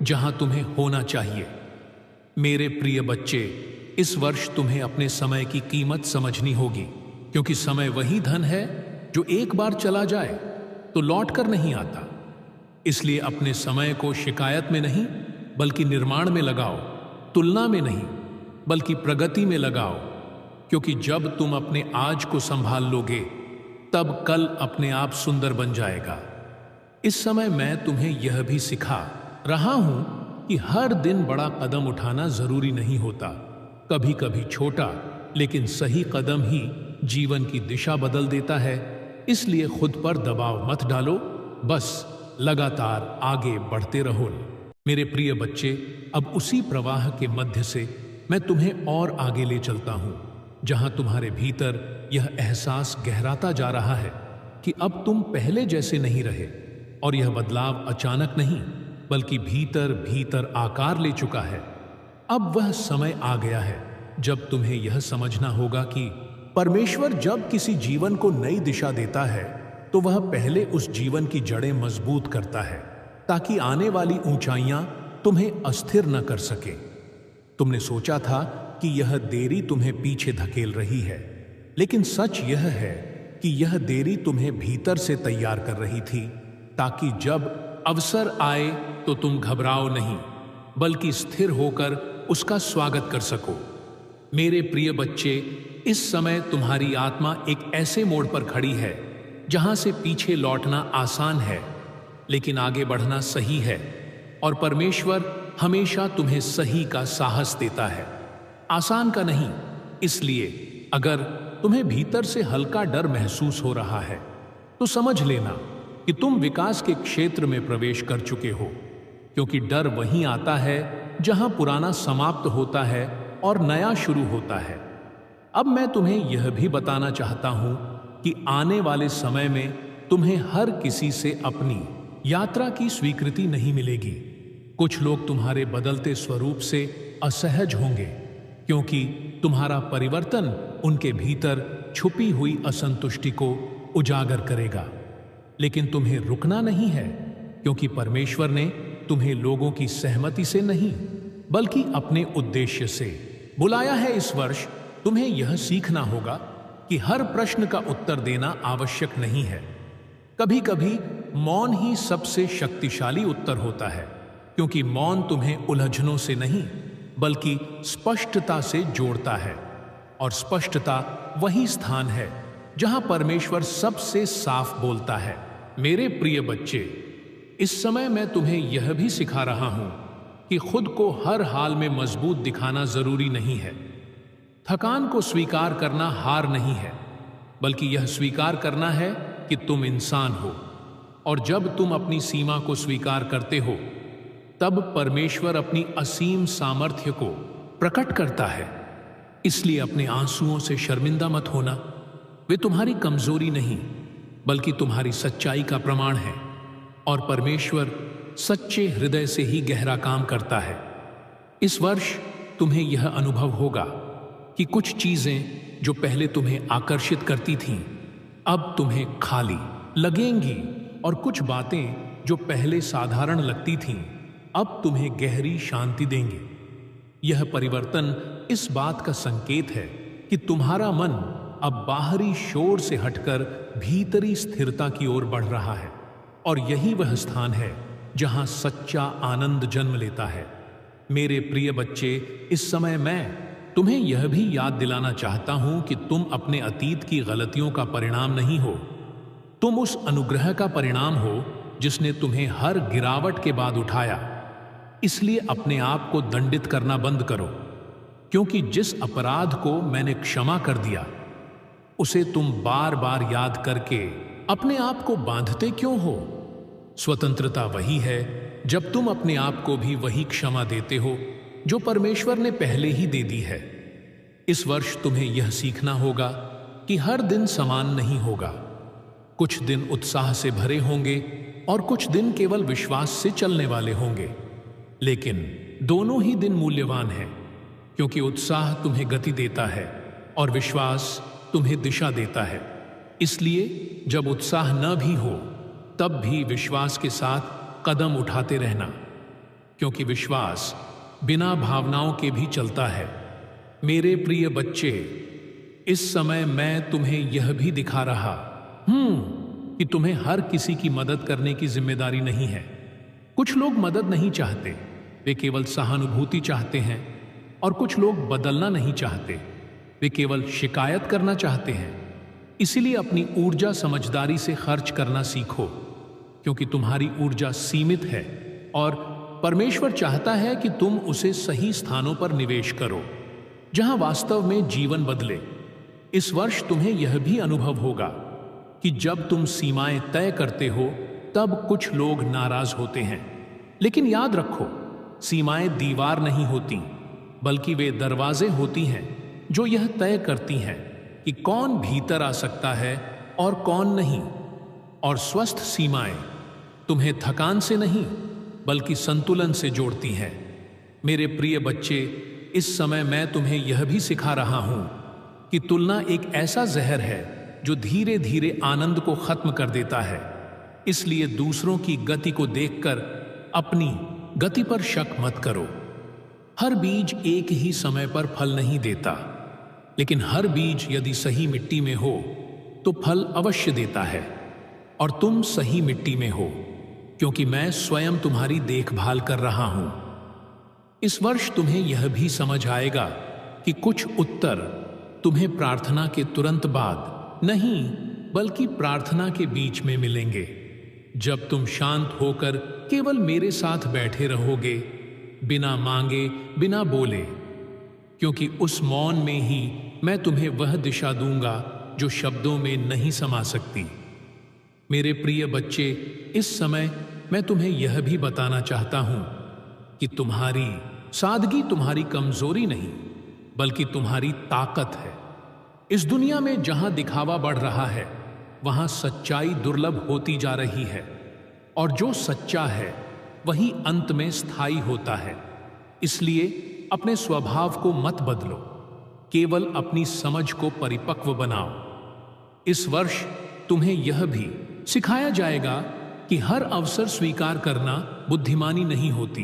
जहां तुम्हें होना चाहिए। मेरे प्रिय बच्चे, इस वर्ष तुम्हें अपने समय की कीमत समझनी होगी, क्योंकि समय वही धन है जो एक बार चला जाए तो लौट कर नहीं आता। इसलिए अपने समय को शिकायत में नहीं बल्कि निर्माण में लगाओ, तुलना में नहीं बल्कि प्रगति में लगाओ, क्योंकि जब तुम अपने आज को संभाल लोगे तब कल अपने आप सुंदर बन जाएगा। इस समय मैं तुम्हें यह भी सिखा रहा हूं कि हर दिन बड़ा कदम उठाना जरूरी नहीं होता। कभी कभी छोटा लेकिन सही कदम ही जीवन की दिशा बदल देता है। इसलिए खुद पर दबाव मत डालो, बस लगातार आगे बढ़ते रहो। मेरे प्रिय बच्चे, अब उसी प्रवाह के मध्य से मैं तुम्हें और आगे ले चलता हूं, जहां तुम्हारे भीतर यह एहसास गहराता जा रहा है कि अब तुम पहले जैसे नहीं रहे, और यह बदलाव अचानक नहीं बल्कि भीतर भीतर आकार ले चुका है। अब वह समय आ गया है जब तुम्हें यह समझना होगा कि परमेश्वर जब किसी जीवन को नई दिशा देता है तो वह पहले उस जीवन की जड़ें मजबूत करता है, ताकि आने वाली ऊंचाइयां तुम्हें अस्थिर न कर सके। तुमने सोचा था कि यह देरी तुम्हें पीछे धकेल रही है, लेकिन सच यह है कि यह देरी तुम्हें भीतर से तैयार कर रही थी, ताकि जब अवसर आए तो तुम घबराओ नहीं, बल्कि स्थिर होकर उसका स्वागत कर सको। मेरे प्रिय बच्चे, इस समय तुम्हारी आत्मा एक ऐसे मोड़ पर खड़ी है जहां से पीछे लौटना आसान है, लेकिन आगे बढ़ना सही है, और परमेश्वर हमेशा तुम्हें सही का साहस देता है, आसान का नहीं। इसलिए अगर तुम्हें भीतर से हल्का डर महसूस हो रहा है तो समझ लेना कि तुम विकास के क्षेत्र में प्रवेश कर चुके हो, क्योंकि डर वहीं आता है जहां पुराना समाप्त होता है और नया शुरू होता है। अब मैं तुम्हें यह भी बताना चाहता हूं कि आने वाले समय में तुम्हें हर किसी से अपनी यात्रा की स्वीकृति नहीं मिलेगी। कुछ लोग तुम्हारे बदलते स्वरूप से असहज होंगे, क्योंकि तुम्हारा परिवर्तन उनके भीतर छुपी हुई असंतुष्टि को उजागर करेगा। लेकिन तुम्हें रुकना नहीं है, क्योंकि परमेश्वर ने तुम्हें लोगों की सहमति से नहीं, बल्कि अपने उद्देश्य से बुलाया है। इस वर्ष तुम्हें यह सीखना होगा कि हर प्रश्न का उत्तर देना आवश्यक नहीं है। कभी कभी मौन ही सबसे शक्तिशाली उत्तर होता है, क्योंकि मौन तुम्हें उलझनों से नहीं बल्कि स्पष्टता से जोड़ता है, और स्पष्टता वही स्थान है जहां परमेश्वर सबसे साफ बोलता है। मेरे प्रिय बच्चे, इस समय मैं तुम्हें यह भी सिखा रहा हूं कि खुद को हर हाल में मजबूत दिखाना जरूरी नहीं है। थकान को स्वीकार करना हार नहीं है, बल्कि यह स्वीकार करना है कि तुम इंसान हो, और जब तुम अपनी सीमा को स्वीकार करते हो तब परमेश्वर अपनी असीम सामर्थ्य को प्रकट करता है। इसलिए अपने आंसुओं से शर्मिंदा मत होना, वे तुम्हारी कमजोरी नहीं बल्कि तुम्हारी सच्चाई का प्रमाण है, और परमेश्वर सच्चे हृदय से ही गहरा काम करता है। इस वर्ष तुम्हें यह अनुभव होगा कि कुछ चीजें जो पहले तुम्हें आकर्षित करती थीं, अब तुम्हें खाली लगेंगी, और कुछ बातें जो पहले साधारण लगती थीं, अब तुम्हें गहरी शांति देंगे। यह परिवर्तन इस बात का संकेत है कि तुम्हारा मन अब बाहरी शोर से हटकर भीतरी स्थिरता की ओर बढ़ रहा है, और यही वह स्थान है जहां सच्चा आनंद जन्म लेता है। मेरे प्रिय बच्चे, इस समय मैं तुम्हें यह भी याद दिलाना चाहता हूं कि तुम अपने अतीत की गलतियों का परिणाम नहीं हो, तुम उस अनुग्रह का परिणाम हो जिसने तुम्हें हर गिरावट के बाद उठाया। इसलिए अपने आप को दंडित करना बंद करो, क्योंकि जिस अपराध को मैंने क्षमा कर दिया उसे तुम बार बार याद करके अपने आप को बांधते क्यों हो? स्वतंत्रता वही है जब तुम अपने आप को भी वही क्षमा देते हो जो परमेश्वर ने पहले ही दे दी है। इस वर्ष तुम्हें यह सीखना होगा कि हर दिन समान नहीं होगा। कुछ दिन उत्साह से भरे होंगे और कुछ दिन केवल विश्वास से चलने वाले होंगे, लेकिन दोनों ही दिन मूल्यवान हैं, क्योंकि उत्साह तुम्हें गति देता है और विश्वास तुम्हें दिशा देता है। इसलिए जब उत्साह न भी हो तब भी विश्वास के साथ कदम उठाते रहना, क्योंकि विश्वास बिना भावनाओं के भी चलता है। मेरे प्रिय बच्चे, इस समय मैं तुम्हें यह भी दिखा रहा कि तुम्हें हर किसी की मदद करने की जिम्मेदारी नहीं है। कुछ लोग मदद नहीं चाहते, वे केवल सहानुभूति चाहते हैं, और कुछ लोग बदलना नहीं चाहते, वे केवल शिकायत करना चाहते हैं। इसीलिए अपनी ऊर्जा समझदारी से खर्च करना सीखो, क्योंकि तुम्हारी ऊर्जा सीमित है और परमेश्वर चाहता है कि तुम उसे सही स्थानों पर निवेश करो जहां वास्तव में जीवन बदले। इस वर्ष तुम्हें यह भी अनुभव होगा कि जब तुम सीमाएं तय करते हो तब कुछ लोग नाराज होते हैं, लेकिन याद रखो, सीमाएं दीवार नहीं होती, बल्कि वे दरवाजे होती हैं जो यह तय करती हैं कि कौन भीतर आ सकता है और कौन नहीं। और स्वस्थ सीमाएं तुम्हें थकान से नहीं बल्कि संतुलन से जोड़ती हैं। मेरे प्रिय बच्चे, इस समय मैं तुम्हें यह भी सिखा रहा हूं कि तुलना एक ऐसा जहर है जो धीरे धीरे आनंद को खत्म कर देता है। इसलिए दूसरों की गति को देखकर अपनी गति पर शक मत करो। हर बीज एक ही समय पर फल नहीं देता, लेकिन हर बीज यदि सही मिट्टी में हो तो फल अवश्य देता है। और तुम सही मिट्टी में हो, क्योंकि मैं स्वयं तुम्हारी देखभाल कर रहा हूं। इस वर्ष तुम्हें यह भी समझ आएगा कि कुछ उत्तर तुम्हें प्रार्थना के तुरंत बाद नहीं, बल्कि प्रार्थना के बीच में मिलेंगे, जब तुम शांत होकर केवल मेरे साथ बैठे रहोगे, बिना मांगे, बिना बोले, क्योंकि उस मौन में ही मैं तुम्हें वह दिशा दूंगा जो शब्दों में नहीं समा सकती। मेरे प्रिय बच्चे, इस समय मैं तुम्हें यह भी बताना चाहता हूं कि तुम्हारी सादगी तुम्हारी कमजोरी नहीं, बल्कि तुम्हारी ताकत है। इस दुनिया में जहां दिखावा बढ़ रहा है, वहां सच्चाई दुर्लभ होती जा रही है, और जो सच्चा है वही अंत में स्थायी होता है। इसलिए अपने स्वभाव को मत बदलो, केवल अपनी समझ को परिपक्व बनाओ। इस वर्ष तुम्हें यह भी सिखाया जाएगा कि हर अवसर स्वीकार करना बुद्धिमानी नहीं होती।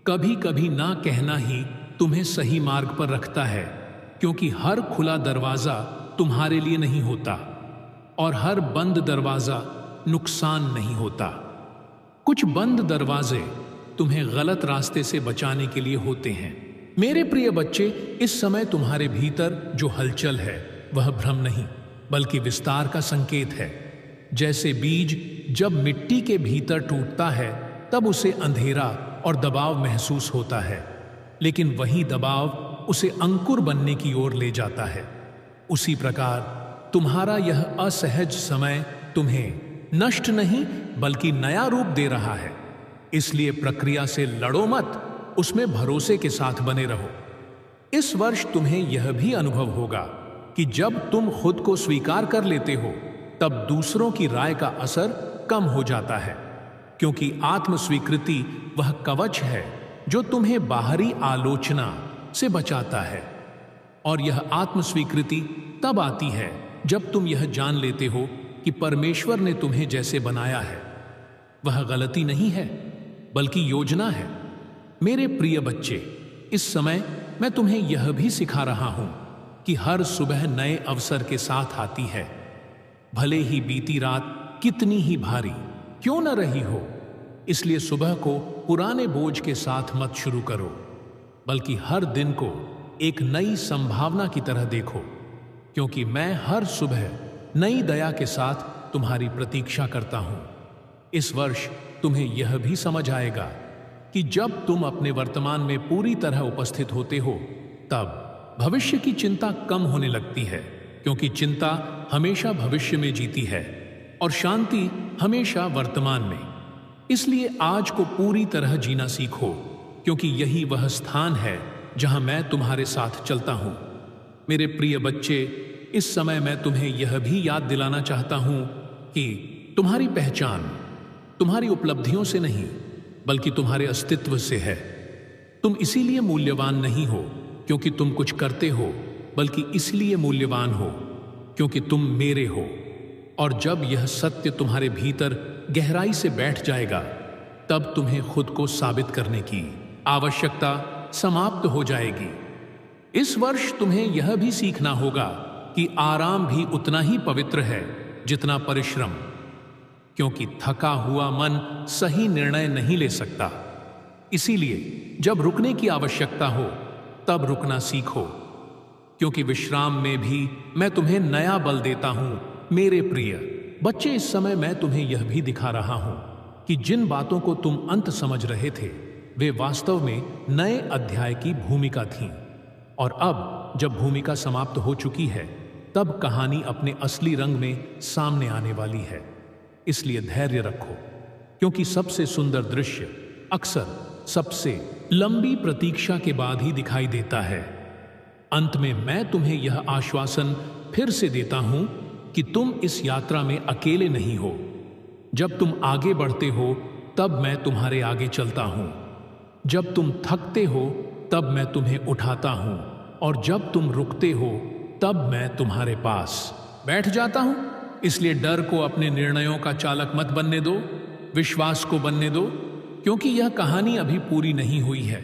कभी कभी ना कहना ही तुम्हें सही मार्ग पर रखता है, क्योंकि हर खुला दरवाजा तुम्हारे लिए नहीं होता और हर बंद दरवाजा नुकसान नहीं होता। कुछ बंद दरवाजे तुम्हें गलत रास्ते से बचाने के लिए होते हैं। मेरे प्रिय बच्चे, इस समय तुम्हारे भीतर जो हलचल है वह भ्रम नहीं, बल्कि विस्तार का संकेत है। जैसे बीज जब मिट्टी के भीतर टूटता है, तब उसे अंधेरा और दबाव महसूस होता है, लेकिन वही दबाव उसे अंकुर बनने की ओर ले जाता है। उसी प्रकार तुम्हारा यह असहज समय तुम्हें नष्ट नहीं, बल्कि नया रूप दे रहा है। इसलिए प्रक्रिया से लड़ो मत, उसमें भरोसे के साथ बने रहो। इस वर्ष तुम्हें यह भी अनुभव होगा कि जब तुम खुद को स्वीकार कर लेते हो, तब दूसरों की राय का असर कम हो जाता है, क्योंकि आत्म स्वीकृति वह कवच है जो तुम्हें बाहरी आलोचना से बचाता है। और यह आत्म स्वीकृति तब आती है जब तुम यह जान लेते हो कि परमेश्वर ने तुम्हें जैसे बनाया है वह गलती नहीं है, बल्कि योजना है। मेरे प्रिय बच्चे, इस समय मैं तुम्हें यह भी सिखा रहा हूं कि हर सुबह नए अवसर के साथ आती है, भले ही बीती रात कितनी ही भारी क्यों न रही हो। इसलिए सुबह को पुराने बोझ के साथ मत शुरू करो, बल्कि हर दिन को एक नई संभावना की तरह देखो, क्योंकि मैं हर सुबह नई दया के साथ तुम्हारी प्रतीक्षा करता हूं। इस वर्ष तुम्हें यह भी समझ आएगा कि जब तुम अपने वर्तमान में पूरी तरह उपस्थित होते हो, तब भविष्य की चिंता कम होने लगती है, क्योंकि चिंता हमेशा भविष्य में जीती है और शांति हमेशा वर्तमान में। इसलिए आज को पूरी तरह जीना सीखो, क्योंकि यही वह स्थान है जहां मैं तुम्हारे साथ चलता हूं। मेरे प्रिय बच्चे, इस समय मैं तुम्हें यह भी याद दिलाना चाहता हूं कि तुम्हारी पहचान तुम्हारी उपलब्धियों से नहीं, बल्कि तुम्हारे अस्तित्व से है। तुम इसीलिए मूल्यवान नहीं हो क्योंकि तुम कुछ करते हो, बल्कि इसलिए मूल्यवान हो क्योंकि तुम मेरे हो। और जब यह सत्य तुम्हारे भीतर गहराई से बैठ जाएगा, तब तुम्हें खुद को साबित करने की आवश्यकता समाप्त हो जाएगी। इस वर्ष तुम्हें यह भी सीखना होगा कि आराम भी उतना ही पवित्र है जितना परिश्रम, क्योंकि थका हुआ मन सही निर्णय नहीं ले सकता। इसीलिए जब रुकने की आवश्यकता हो, तब रुकना सीखो, क्योंकि विश्राम में भी मैं तुम्हें नया बल देता हूं। मेरे प्रिय बच्चे, इस समय मैं तुम्हें यह भी दिखा रहा हूं कि जिन बातों को तुम अंत समझ रहे थे, वे वास्तव में नए अध्याय की भूमिका थीं। और अब जब भूमिका समाप्त हो चुकी है, तब कहानी अपने असली रंग में सामने आने वाली है। इसलिए धैर्य रखो, क्योंकि सबसे सुंदर दृश्य अक्सर सबसे लंबी प्रतीक्षा के बाद ही दिखाई देता है। अंत में मैं तुम्हें यह आश्वासन फिर से देता हूं कि तुम इस यात्रा में अकेले नहीं हो। जब तुम आगे बढ़ते हो, तब मैं तुम्हारे आगे चलता हूं। जब तुम थकते हो, तब मैं तुम्हें उठाता हूं। और जब तुम रुकते हो, तब मैं तुम्हारे पास बैठ जाता हूं। इसलिए डर को अपने निर्णयों का चालक मत बनने दो, विश्वास को बनने दो, क्योंकि यह कहानी अभी पूरी नहीं हुई है।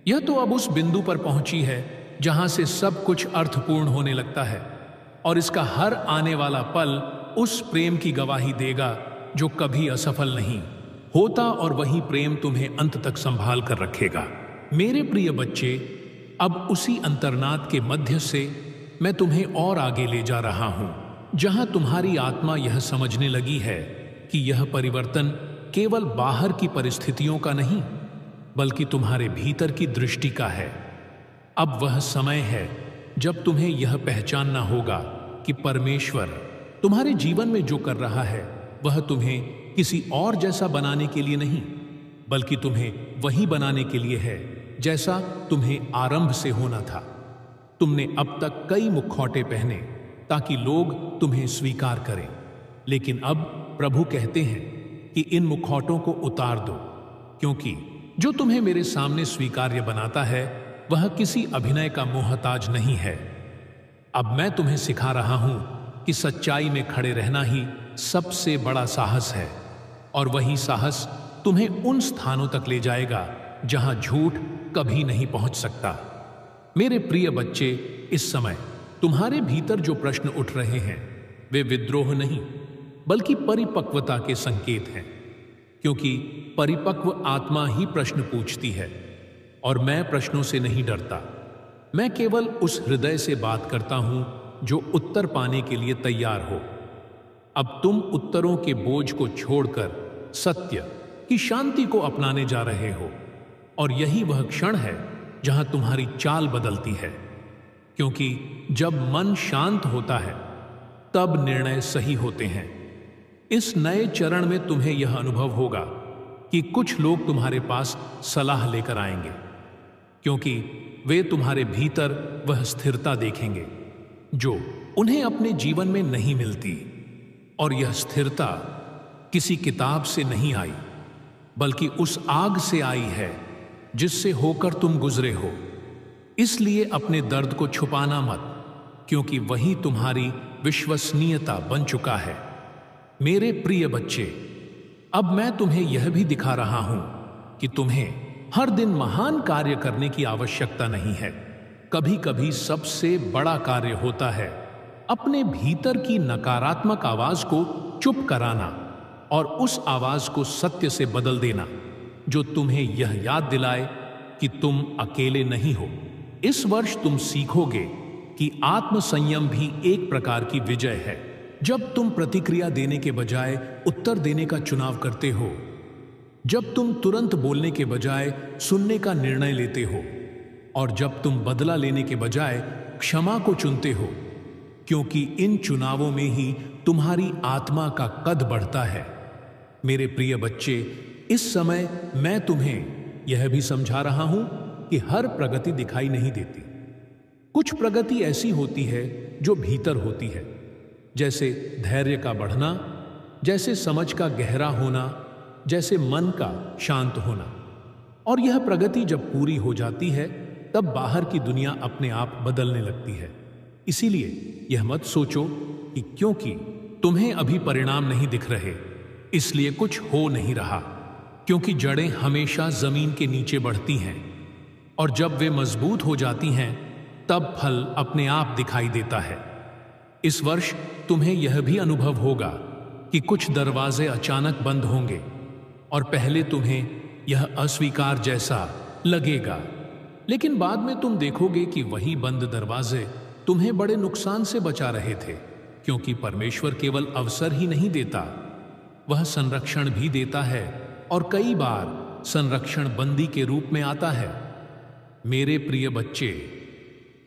यह तो अब उस बिंदु पर पहुंची है जहां से सब कुछ अर्थपूर्ण होने लगता है, और इसका हर आने वाला पल उस प्रेम की गवाही देगा जो कभी असफल नहीं होता, और वही प्रेम तुम्हें अंत तक संभाल कर रखेगा। मेरे प्रिय बच्चे, अब उसी अंतर्नाद के मध्य से मैं तुम्हें और आगे ले जा रहा हूं, जहां तुम्हारी आत्मा यह समझने लगी है कि यह परिवर्तन केवल बाहर की परिस्थितियों का नहीं, बल्कि तुम्हारे भीतर की दृष्टि का है। अब वह समय है जब तुम्हें यह पहचानना होगा कि परमेश्वर तुम्हारे जीवन में जो कर रहा है वह तुम्हें किसी और जैसा बनाने के लिए नहीं, बल्कि तुम्हें वही बनाने के लिए है जैसा तुम्हें आरंभ से होना था। तुमने अब तक कई मुखौटे पहने ताकि लोग तुम्हें स्वीकार करें, लेकिन अब प्रभु कहते हैं कि इन मुखौटों को उतार दो, क्योंकि जो तुम्हें मेरे सामने स्वीकार्य बनाता है वह किसी अभिनय का मोहताज नहीं है। अब मैं तुम्हें सिखा रहा हूं कि सच्चाई में खड़े रहना ही सबसे बड़ा साहस है, और वही साहस तुम्हें उन स्थानों तक ले जाएगा जहां झूठ कभी नहीं पहुंच सकता। मेरे प्रिय बच्चे, इस समय तुम्हारे भीतर जो प्रश्न उठ रहे हैं वे विद्रोह नहीं, बल्कि परिपक्वता के संकेत हैं, क्योंकि परिपक्व आत्मा ही प्रश्न पूछती है, और मैं प्रश्नों से नहीं डरता। मैं केवल उस हृदय से बात करता हूं जो उत्तर पाने के लिए तैयार हो। अब तुम उत्तरों के बोझ को छोड़कर सत्य की शांति को अपनाने जा रहे हो, और यही वह क्षण है जहां तुम्हारी चाल बदलती है, क्योंकि जब मन शांत होता है तब निर्णय सही होते हैं। इस नए चरण में तुम्हें यह अनुभव होगा कि कुछ लोग तुम्हारे पास सलाह लेकर आएंगे, क्योंकि वे तुम्हारे भीतर वह स्थिरता देखेंगे जो उन्हें अपने जीवन में नहीं मिलती, और यह स्थिरता किसी किताब से नहीं आई, बल्कि उस आग से आई है जिससे होकर तुम गुजरे हो। इसलिए अपने दर्द को छुपाना मत, क्योंकि वही तुम्हारी विश्वसनीयता बन चुका है। मेरे प्रिय बच्चे, अब मैं तुम्हें यह भी दिखा रहा हूं कि तुम्हें हर दिन महान कार्य करने की आवश्यकता नहीं है। कभी कभी सबसे बड़ा कार्य होता है अपने भीतर की नकारात्मक आवाज को चुप कराना और उस आवाज को सत्य से बदल देना, जो तुम्हें यह याद दिलाए कि तुम अकेले नहीं हो। इस वर्ष तुम सीखोगे कि आत्मसंयम भी एक प्रकार की विजय है। जब तुम प्रतिक्रिया देने के बजाय उत्तर देने का चुनाव करते हो, जब तुम तुरंत बोलने के बजाय सुनने का निर्णय लेते हो, और जब तुम बदला लेने के बजाय क्षमा को चुनते हो, क्योंकि इन चुनावों में ही तुम्हारी आत्मा का कद बढ़ता है। मेरे प्रिय बच्चे, इस समय मैं तुम्हें यह भी समझा रहा हूं कि हर प्रगति दिखाई नहीं देती। कुछ प्रगति ऐसी होती है जो भीतर होती है, जैसे धैर्य का बढ़ना, जैसे समझ का गहरा होना, जैसे मन का शांत होना। और यह प्रगति जब पूरी हो जाती है तब बाहर की दुनिया अपने आप बदलने लगती है। इसीलिए यह मत सोचो कि क्योंकि तुम्हें अभी परिणाम नहीं दिख रहे इसलिए कुछ हो नहीं रहा, क्योंकि जड़ें हमेशा जमीन के नीचे बढ़ती हैं, और जब वे मजबूत हो जाती हैं तब फल अपने आप दिखाई देता है। इस वर्ष तुम्हें यह भी अनुभव होगा कि कुछ दरवाजे अचानक बंद होंगे, और पहले तुम्हें यह अस्वीकार जैसा लगेगा, लेकिन बाद में तुम देखोगे कि वही बंद दरवाजे तुम्हें बड़े नुकसान से बचा रहे थे, क्योंकि परमेश्वर केवल अवसर ही नहीं देता, वह संरक्षण भी देता है, और कई बार संरक्षण बंदी के रूप में आता है। मेरे प्रिय बच्चे,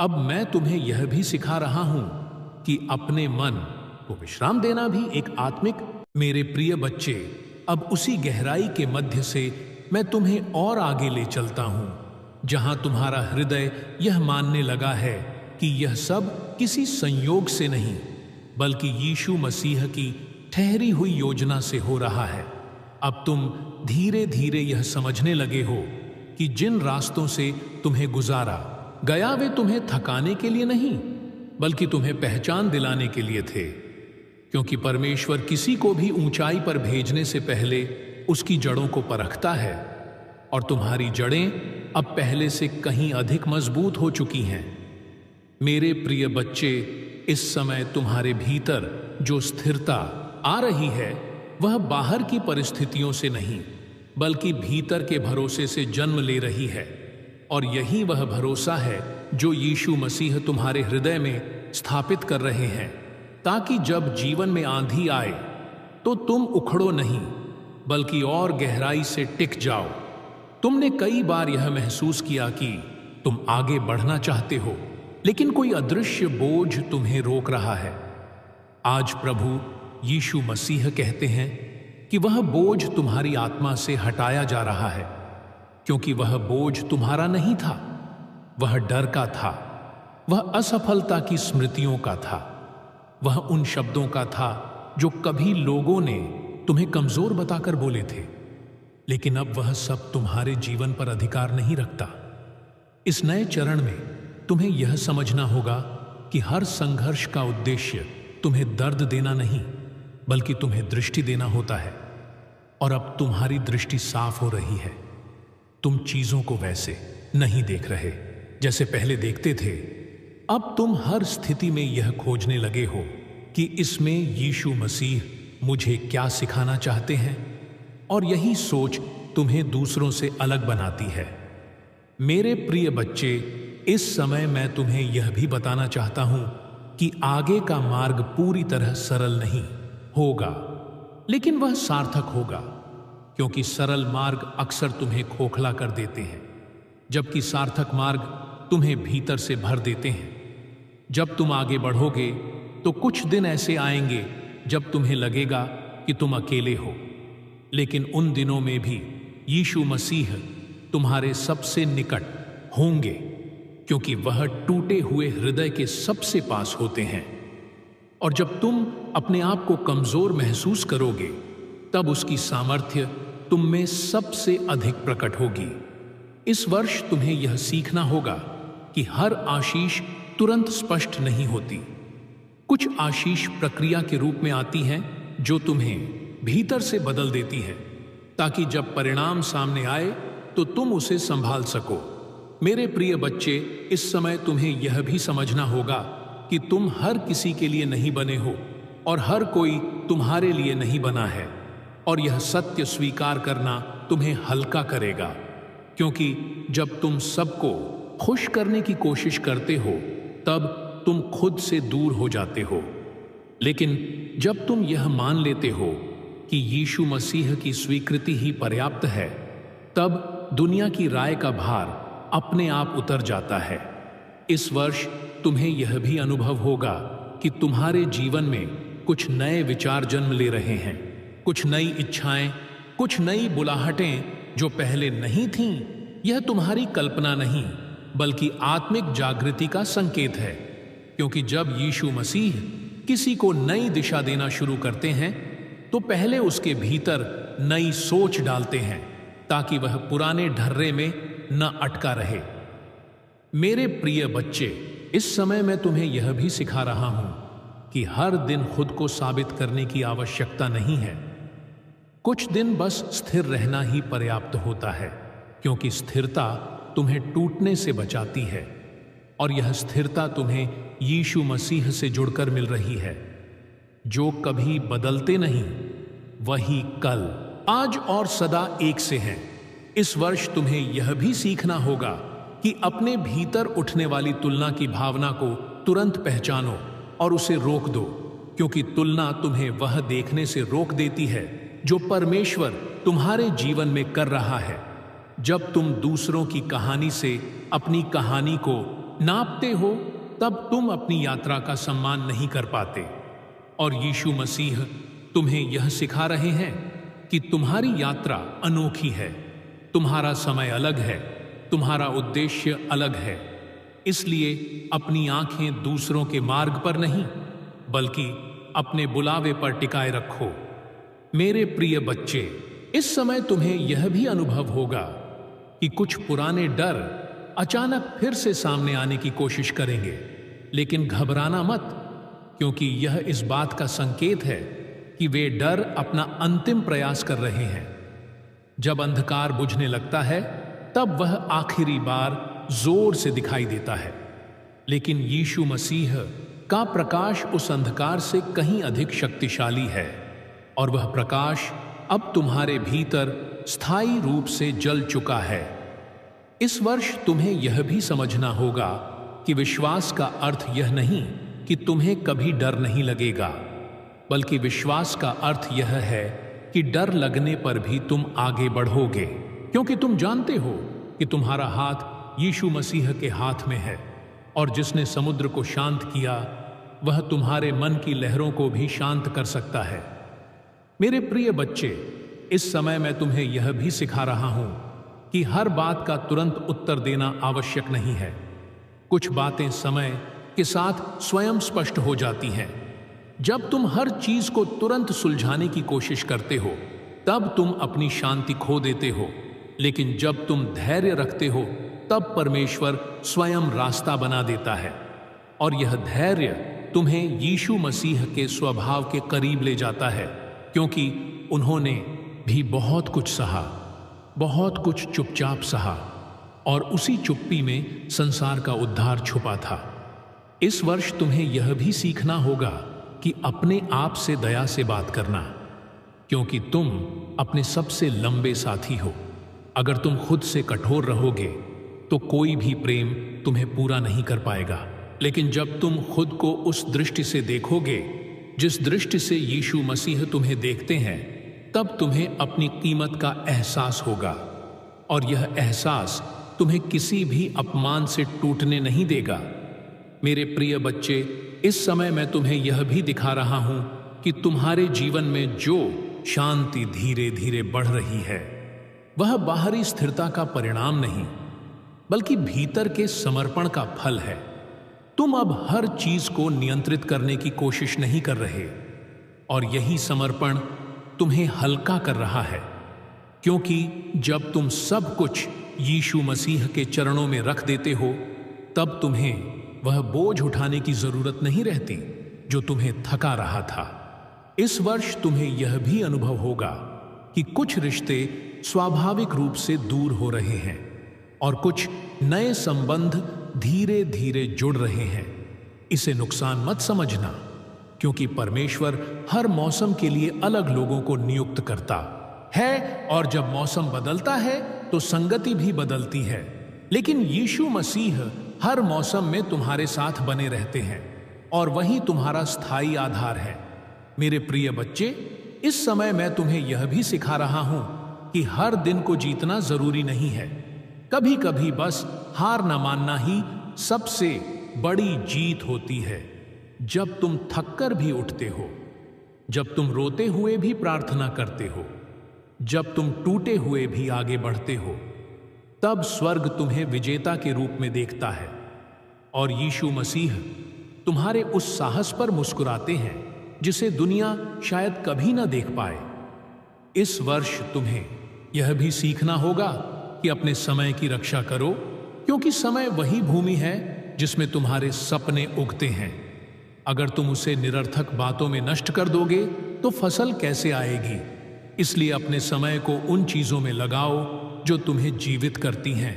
अब मैं तुम्हें यह भी सिखा रहा हूं कि अपने मन को विश्राम देना भी एक आत्मिक। मेरे प्रिय बच्चे, अब उसी गहराई के मध्य से मैं तुम्हें और आगे ले चलता हूं, जहां तुम्हारा हृदय यह मानने लगा है कि यह सब किसी संयोग से नहीं, बल्कि यीशु मसीह की ठहरी हुई योजना से हो रहा है। अब तुम धीरे धीरे यह समझने लगे हो कि जिन रास्तों से तुम्हें गुजारा गया वे तुम्हें थकाने के लिए नहीं, बल्कि तुम्हें पहचान दिलाने के लिए थे, क्योंकि परमेश्वर किसी को भी ऊंचाई पर भेजने से पहले उसकी जड़ों को परखता है और तुम्हारी जड़ें अब पहले से कहीं अधिक मजबूत हो चुकी हैं। मेरे प्रिय बच्चे, इस समय तुम्हारे भीतर जो स्थिरता आ रही है वह बाहर की परिस्थितियों से नहीं बल्कि भीतर के भरोसे से जन्म ले रही है। और यही वह भरोसा है जो यीशु मसीह तुम्हारे हृदय में स्थापित कर रहे हैं, ताकि जब जीवन में आंधी आए तो तुम उखड़ो नहीं बल्कि और गहराई से टिक जाओ। तुमने कई बार यह महसूस किया कि तुम आगे बढ़ना चाहते हो लेकिन कोई अदृश्य बोझ तुम्हें रोक रहा है। आज प्रभु यीशु मसीह कहते हैं कि वह बोझ तुम्हारी आत्मा से हटाया जा रहा है, क्योंकि वह बोझ तुम्हारा नहीं था, वह डर का था, वह असफलता की स्मृतियों का था, वह उन शब्दों का था जो कभी लोगों ने तुम्हें कमजोर बताकर बोले थे। लेकिन अब वह सब तुम्हारे जीवन पर अधिकार नहीं रखता। इस नए चरण में तुम्हें यह समझना होगा कि हर संघर्ष का उद्देश्य तुम्हें दर्द देना नहीं बल्कि तुम्हें दृष्टि देना होता है। और अब तुम्हारी दृष्टि साफ हो रही है। तुम चीजों को वैसे नहीं देख रहे जैसे पहले देखते थे। अब तुम हर स्थिति में यह खोजने लगे हो कि इसमें यीशु मसीह मुझे क्या सिखाना चाहते हैं, और यही सोच तुम्हें दूसरों से अलग बनाती है। मेरे प्रिय बच्चे, इस समय मैं तुम्हें यह भी बताना चाहता हूं कि आगे का मार्ग पूरी तरह सरल नहीं होगा, लेकिन वह सार्थक होगा, क्योंकि सरल मार्ग अक्सर तुम्हें खोखला कर देते हैं, जबकि सार्थक मार्ग तुम्हें भीतर से भर देते हैं। जब तुम आगे बढ़ोगे तो कुछ दिन ऐसे आएंगे जब तुम्हें लगेगा कि तुम अकेले हो, लेकिन उन दिनों में भी यीशु मसीह तुम्हारे सबसे निकट होंगे, क्योंकि वह टूटे हुए हृदय के सबसे पास होते हैं। और जब तुम अपने आप को कमजोर महसूस करोगे तब उसकी सामर्थ्य तुम में सबसे अधिक प्रकट होगी। इस वर्ष तुम्हें यह सीखना होगा कि हर आशीष तुरंत स्पष्ट नहीं होती। कुछ आशीष प्रक्रिया के रूप में आती हैं जो तुम्हें भीतर से बदल देती है, ताकि जब परिणाम सामने आए तो तुम उसे संभाल सको। मेरे प्रिय बच्चे, इस समय तुम्हें यह भी समझना होगा कि तुम हर किसी के लिए नहीं बने हो और हर कोई तुम्हारे लिए नहीं बना है। और यह सत्य स्वीकार करना तुम्हें हल्का करेगा, क्योंकि जब तुम सबको खुश करने की कोशिश करते हो तब तुम खुद से दूर हो जाते हो। लेकिन जब तुम यह मान लेते हो कि यीशु मसीह की स्वीकृति ही पर्याप्त है, तब दुनिया की राय का भार अपने आप उतर जाता है। इस वर्ष तुम्हें यह भी अनुभव होगा कि तुम्हारे जीवन में कुछ नए विचार जन्म ले रहे हैं, कुछ नई इच्छाएं, कुछ नई बुलाहटें जो पहले नहीं थीं। यह तुम्हारी कल्पना नहीं बल्कि आत्मिक जागृति का संकेत है, क्योंकि जब यीशु मसीह किसी को नई दिशा देना शुरू करते हैं तो पहले उसके भीतर नई सोच डालते हैं, ताकि वह पुराने ढर्रे में न अटका रहे। मेरे प्रिय बच्चे, इस समय मैं तुम्हें यह भी सिखा रहा हूं कि हर दिन खुद को साबित करने की आवश्यकता नहीं है। कुछ दिन बस स्थिर रहना ही पर्याप्त होता है, क्योंकि स्थिरता तुम्हें टूटने से बचाती है, और यह स्थिरता तुम्हें यीशु मसीह से जुड़कर मिल रही है, जो कभी बदलते नहीं, वही कल, आज और सदा एक से हैं। इस वर्ष तुम्हें यह भी सीखना होगा कि अपने भीतर उठने वाली तुलना की भावना को तुरंत पहचानो और उसे रोक दो, क्योंकि तुलना तुम्हें वह देखने से रोक देती है जो परमेश्वर तुम्हारे जीवन में कर रहा है। जब तुम दूसरों की कहानी से अपनी कहानी को नापते हो तब तुम अपनी यात्रा का सम्मान नहीं कर पाते, और यीशु मसीह तुम्हें यह सिखा रहे हैं कि तुम्हारी यात्रा अनोखी है, तुम्हारा समय अलग है, तुम्हारा उद्देश्य अलग है। इसलिए अपनी आंखें दूसरों के मार्ग पर नहीं बल्कि अपने बुलावे पर टिकाए रखो। मेरे प्रिय बच्चे, इस समय तुम्हें यह भी अनुभव होगा कि कुछ पुराने डर अचानक फिर से सामने आने की कोशिश करेंगे, लेकिन घबराना मत, क्योंकि यह इस बात का संकेत है कि वे डर अपना अंतिम प्रयास कर रहे हैं। जब अंधकार बुझने लगता है तब वह आखिरी बार जोर से दिखाई देता है, लेकिन यीशु मसीह का प्रकाश उस अंधकार से कहीं अधिक शक्तिशाली है और वह प्रकाश अब तुम्हारे भीतर स्थायी रूप से जल चुका है। इस वर्ष तुम्हें यह भी समझना होगा कि विश्वास का अर्थ यह नहीं कि तुम्हें कभी डर नहीं लगेगा, बल्कि विश्वास का अर्थ यह है कि डर लगने पर भी तुम आगे बढ़ोगे, क्योंकि तुम जानते हो कि तुम्हारा हाथ यीशु मसीह के हाथ में है और जिसने समुद्र को शांत किया वह तुम्हारे मन की लहरों को भी शांत कर सकता है। मेरे प्रिय बच्चे, इस समय मैं तुम्हें यह भी सिखा रहा हूं कि हर बात का तुरंत उत्तर देना आवश्यक नहीं है। कुछ बातें समय के साथ स्वयं स्पष्ट हो जाती हैं। जब तुम हर चीज को तुरंत सुलझाने की कोशिश करते हो तब तुम अपनी शांति खो देते हो, लेकिन जब तुम धैर्य रखते हो तब परमेश्वर स्वयं रास्ता बना देता है और यह धैर्य तुम्हें यीशु मसीह के स्वभाव के करीब ले जाता है, क्योंकि उन्होंने भी बहुत कुछ सहा, बहुत कुछ चुपचाप सहा और उसी चुप्पी में संसार का उद्धार छुपा था। इस वर्ष तुम्हें यह भी सीखना होगा कि अपने आप से दया से बात करना, क्योंकि तुम अपने सबसे लंबे साथी हो। अगर तुम खुद से कठोर रहोगे तो कोई भी प्रेम तुम्हें पूरा नहीं कर पाएगा, लेकिन जब तुम खुद को उस दृष्टि से देखोगे जिस दृष्टि से यीशु मसीह तुम्हें देखते हैं, तब तुम्हें अपनी कीमत का एहसास होगा और यह एहसास तुम्हें किसी भी अपमान से टूटने नहीं देगा। मेरे प्रिय बच्चे, इस समय मैं तुम्हें यह भी दिखा रहा हूं कि तुम्हारे जीवन में जो शांति धीरे धीरे बढ़ रही है वह बाहरी स्थिरता का परिणाम नहीं, बल्कि भीतर के समर्पण का फल है। तुम अब हर चीज को नियंत्रित करने की कोशिश नहीं कर रहे और यही समर्पण तुम्हें हल्का कर रहा है, क्योंकि जब तुम सब कुछ यीशु मसीह के चरणों में रख देते हो तब तुम्हें वह बोझ उठाने की जरूरत नहीं रहती जो तुम्हें थका रहा था। इस वर्ष तुम्हें यह भी अनुभव होगा कि कुछ रिश्ते स्वाभाविक रूप से दूर हो रहे हैं और कुछ नए संबंध धीरे धीरे जुड़ रहे हैं। इसे नुकसान मत समझना, क्योंकि परमेश्वर हर मौसम के लिए अलग लोगों को नियुक्त करता है और जब मौसम बदलता है तो संगति भी बदलती है, लेकिन यीशु मसीह हर मौसम में तुम्हारे साथ बने रहते हैं और वही तुम्हारा स्थायी आधार है। मेरे प्रिय बच्चे, इस समय मैं तुम्हें यह भी सिखा रहा हूं कि हर दिन को जीतना जरूरी नहीं है। कभी कभी बस हार न मानना ही सबसे बड़ी जीत होती है। जब तुम थककर भी उठते हो, जब तुम रोते हुए भी प्रार्थना करते हो, जब तुम टूटे हुए भी आगे बढ़ते हो, तब स्वर्ग तुम्हें विजेता के रूप में देखता है और यीशु मसीह तुम्हारे उस साहस पर मुस्कुराते हैं जिसे दुनिया शायद कभी ना देख पाए। इस वर्ष तुम्हें यह भी सीखना होगा कि अपने समय की रक्षा करो, क्योंकि समय वही भूमि है जिसमें तुम्हारे सपने उगते हैं। अगर तुम उसे निरर्थक बातों में नष्ट कर दोगे तो फसल कैसे आएगी? इसलिए अपने समय को उन चीजों में लगाओ जो तुम्हें जीवित करती हैं,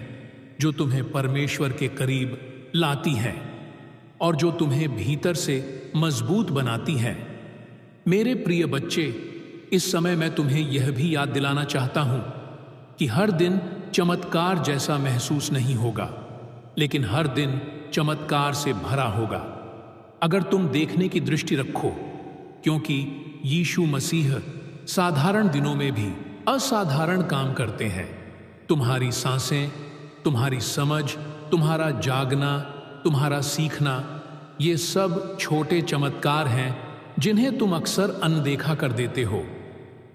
जो तुम्हें परमेश्वर के करीब लाती हैं और जो तुम्हें भीतर से मजबूत बनाती हैं। मेरे प्रिय बच्चे, इस समय मैं तुम्हें यह भी याद दिलाना चाहता हूं कि हर दिन चमत्कार जैसा महसूस नहीं होगा, लेकिन हर दिन चमत्कार से भरा होगा अगर तुम देखने की दृष्टि रखो, क्योंकि यीशु मसीह साधारण दिनों में भी असाधारण काम करते हैं। तुम्हारी सांसें, तुम्हारी समझ, तुम्हारा जागना, तुम्हारा सीखना, ये सब छोटे चमत्कार हैं जिन्हें तुम अक्सर अनदेखा कर देते हो।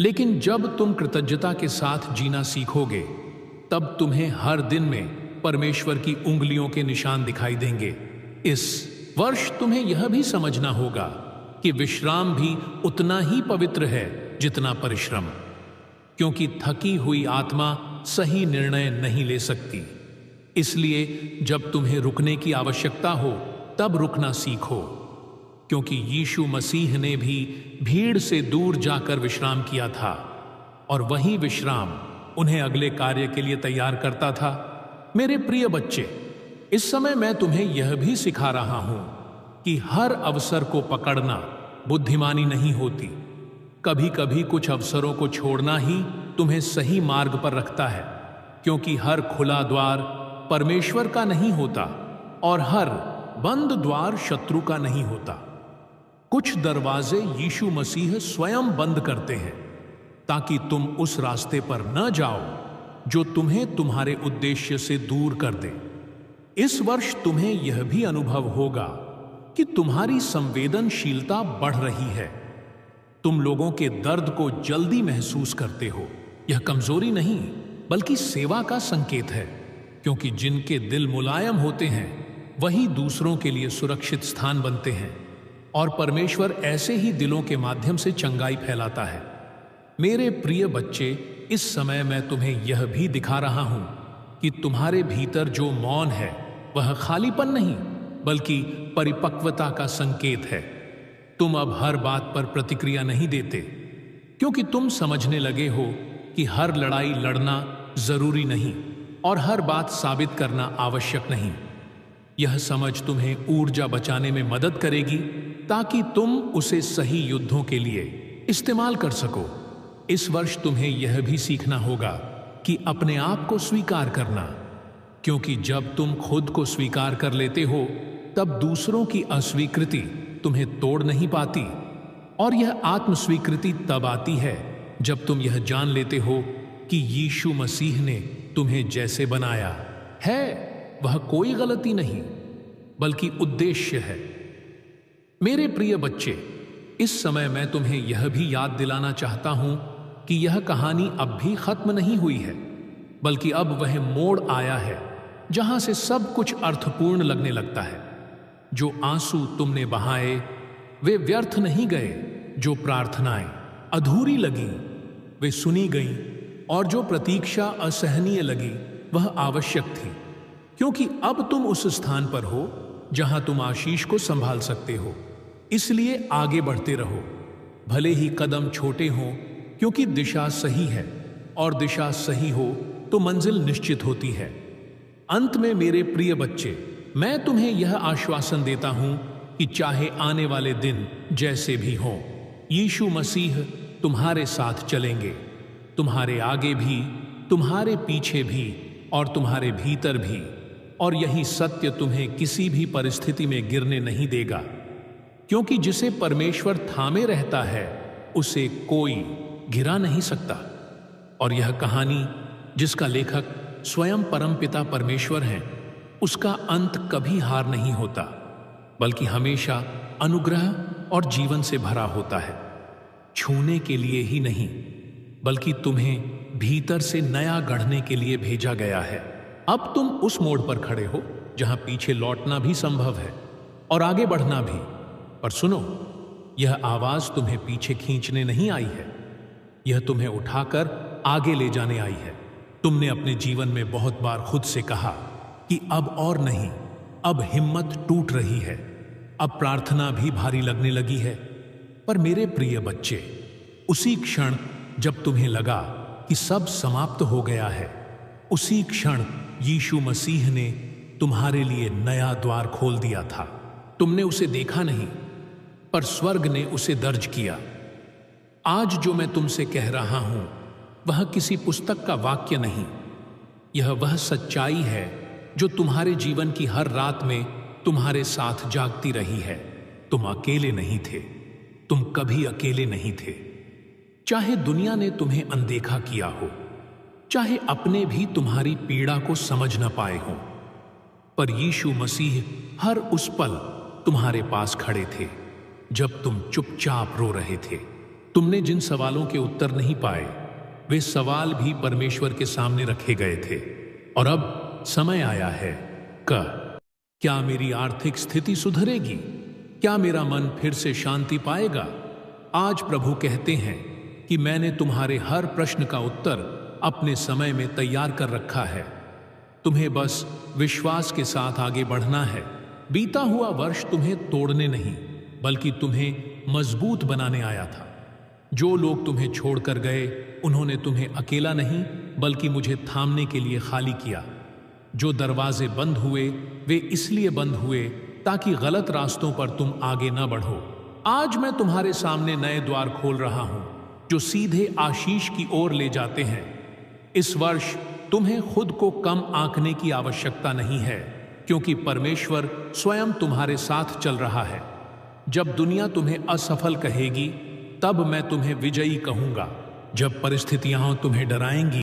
लेकिन जब तुम कृतज्ञता के साथ जीना सीखोगे तब तुम्हें हर दिन में परमेश्वर की उंगलियों के निशान दिखाई देंगे। इस वर्ष तुम्हें यह भी समझना होगा कि विश्राम भी उतना ही पवित्र है जितना परिश्रम, क्योंकि थकी हुई आत्मा सही निर्णय नहीं ले सकती। इसलिए जब तुम्हें रुकने की आवश्यकता हो तब रुकना सीखो, क्योंकि यीशु मसीह ने भी भीड़ से दूर जाकर विश्राम किया था और वही विश्राम तुम्हें भी मिलेगा। इस वर्ष तुम्हें यह भी सीखना होगा कि विश्राम भी उतना ही पवित्र है जितना परिश्रम, क्योंकि थकी हुई आत्मा सही निर्णय नहीं ले सकती। इसलिए जब तुम्हें रुकने की आवश्यकता हो तब रुकना सीखो, क्योंकि यीशु मसीह ने भी भीड़ से दूर जाकर विश्राम किया था और वही विश्राम उन्हें अगले कार्य के लिए तैयार करता था। मेरे प्रिय बच्चे, इस समय मैं तुम्हें यह भी सिखा रहा हूं कि हर अवसर को पकड़ना बुद्धिमानी नहीं होती। कभी कभी कुछ अवसरों को छोड़ना ही तुम्हें सही मार्ग पर रखता है, क्योंकि हर खुला द्वार परमेश्वर का नहीं होता और हर बंद द्वार शत्रु का नहीं होता। कुछ दरवाजे यीशु मसीह स्वयं बंद करते हैं ताकि तुम उस रास्ते पर न जाओ जो तुम्हें तुम्हारे उद्देश्य से दूर कर दे। इस वर्ष तुम्हें यह भी अनुभव होगा कि तुम्हारी संवेदनशीलता बढ़ रही है। तुम लोगों के दर्द को जल्दी महसूस करते हो। यह कमजोरी नहीं बल्कि सेवा का संकेत है, क्योंकि जिनके दिल मुलायम होते हैं वही दूसरों के लिए सुरक्षित स्थान बनते हैं और परमेश्वर ऐसे ही दिलों के माध्यम से चंगाई फैलाता है। मेरे प्रिय बच्चे, इस समय मैं तुम्हें यह भी दिखा रहा हूं कि तुम्हारे भीतर जो मौन है वह खालीपन नहीं बल्कि परिपक्वता का संकेत है। तुम अब हर बात पर प्रतिक्रिया नहीं देते, क्योंकि तुम समझने लगे हो कि हर लड़ाई लड़ना जरूरी नहीं और हर बात साबित करना आवश्यक नहीं। यह समझ तुम्हें ऊर्जा बचाने में मदद करेगी ताकि तुम उसे सही युद्धों के लिए इस्तेमाल कर सको। इस वर्ष तुम्हें यह भी सीखना होगा कि अपने आप को स्वीकार करना, क्योंकि जब तुम खुद को स्वीकार कर लेते हो तब दूसरों की अस्वीकृति तुम्हें तोड़ नहीं पाती। और यह आत्मस्वीकृति तब आती है जब तुम यह जान लेते हो कि यीशु मसीह ने तुम्हें जैसे बनाया है वह कोई गलती नहीं बल्कि उद्देश्य है। मेरे प्रिय बच्चे, इस समय मैं तुम्हें यह भी याद दिलाना चाहता हूं कि यह कहानी अब भी खत्म नहीं हुई है, बल्कि अब वह मोड़ आया है जहां से सब कुछ अर्थपूर्ण लगने लगता है। जो आंसू तुमने बहाए वे व्यर्थ नहीं गए, जो प्रार्थनाएं अधूरी लगी वे सुनी गईं, और जो प्रतीक्षा असहनीय लगी वह आवश्यक थी, क्योंकि अब तुम उस स्थान पर हो जहां तुम आशीष को संभाल सकते हो। इसलिए आगे बढ़ते रहो, भले ही कदम छोटे हों, क्योंकि दिशा सही है और दिशा सही हो तो मंजिल निश्चित होती है। अंत में मेरे प्रिय बच्चे, मैं तुम्हें यह आश्वासन देता हूं कि चाहे आने वाले दिन जैसे भी हों, यीशु मसीह तुम्हारे साथ चलेंगे, तुम्हारे आगे भी, तुम्हारे पीछे भी और तुम्हारे भीतर भी। और यही सत्य तुम्हें किसी भी परिस्थिति में गिरने नहीं देगा, क्योंकि जिसे परमेश्वर थामे रहता है उसे कोई गिरा नहीं सकता। और यह कहानी जिसका लेखक स्वयं परमपिता परमेश्वर हैं, उसका अंत कभी हार नहीं होता, बल्कि हमेशा अनुग्रह और जीवन से भरा होता है। छूने के लिए ही नहीं बल्कि तुम्हें भीतर से नया गढ़ने के लिए भेजा गया है। अब तुम उस मोड़ पर खड़े हो जहां पीछे लौटना भी संभव है और आगे बढ़ना भी। पर सुनो, यह आवाज तुम्हें पीछे खींचने नहीं आई है, यह तुम्हें उठाकर आगे ले जाने आई है। तुमने अपने जीवन में बहुत बार खुद से कहा कि अब और नहीं, अब हिम्मत टूट रही है, अब प्रार्थना भी भारी लगने लगी है। पर मेरे प्रिय बच्चे, उसी क्षण जब तुम्हें लगा कि सब समाप्त हो गया है, उसी क्षण यीशु मसीह ने तुम्हारे लिए नया द्वार खोल दिया था। तुमने उसे देखा नहीं, पर स्वर्ग ने उसे दर्ज किया। आज जो मैं तुमसे कह रहा हूं वह किसी पुस्तक का वाक्य नहीं, यह वह सच्चाई है जो तुम्हारे जीवन की हर रात में तुम्हारे साथ जागती रही है। तुम अकेले नहीं थे, तुम कभी अकेले नहीं थे। चाहे दुनिया ने तुम्हें अनदेखा किया हो, चाहे अपने भी तुम्हारी पीड़ा को समझ न पाए हों, पर यीशु मसीह हर उस पल तुम्हारे पास खड़े थे जब तुम चुपचाप रो रहे थे। तुमने जिन सवालों के उत्तर नहीं पाए, वे सवाल भी परमेश्वर के सामने रखे गए थे। और अब समय आया है क्या मेरी आर्थिक स्थिति सुधरेगी? क्या मेरा मन फिर से शांति पाएगा? आज प्रभु कहते हैं कि मैंने तुम्हारे हर प्रश्न का उत्तर अपने समय में तैयार कर रखा है। तुम्हें बस विश्वास के साथ आगे बढ़ना है। बीता हुआ वर्ष तुम्हें तोड़ने नहीं बल्कि तुम्हें मजबूत बनाने आया था। जो लोग तुम्हें छोड़कर गए उन्होंने तुम्हें अकेला नहीं बल्कि मुझे थामने के लिए खाली किया। जो दरवाजे बंद हुए वे इसलिए बंद हुए ताकि गलत रास्तों पर तुम आगे न बढ़ो। आज मैं तुम्हारे सामने नए द्वार खोल रहा हूं जो सीधे आशीष की ओर ले जाते हैं। इस वर्ष तुम्हें खुद को कम आंकने की आवश्यकता नहीं है, क्योंकि परमेश्वर स्वयं तुम्हारे साथ चल रहा है। जब दुनिया तुम्हें असफल कहेगी तब मैं तुम्हें विजयी कहूंगा। जब परिस्थितियां तुम्हें डराएंगी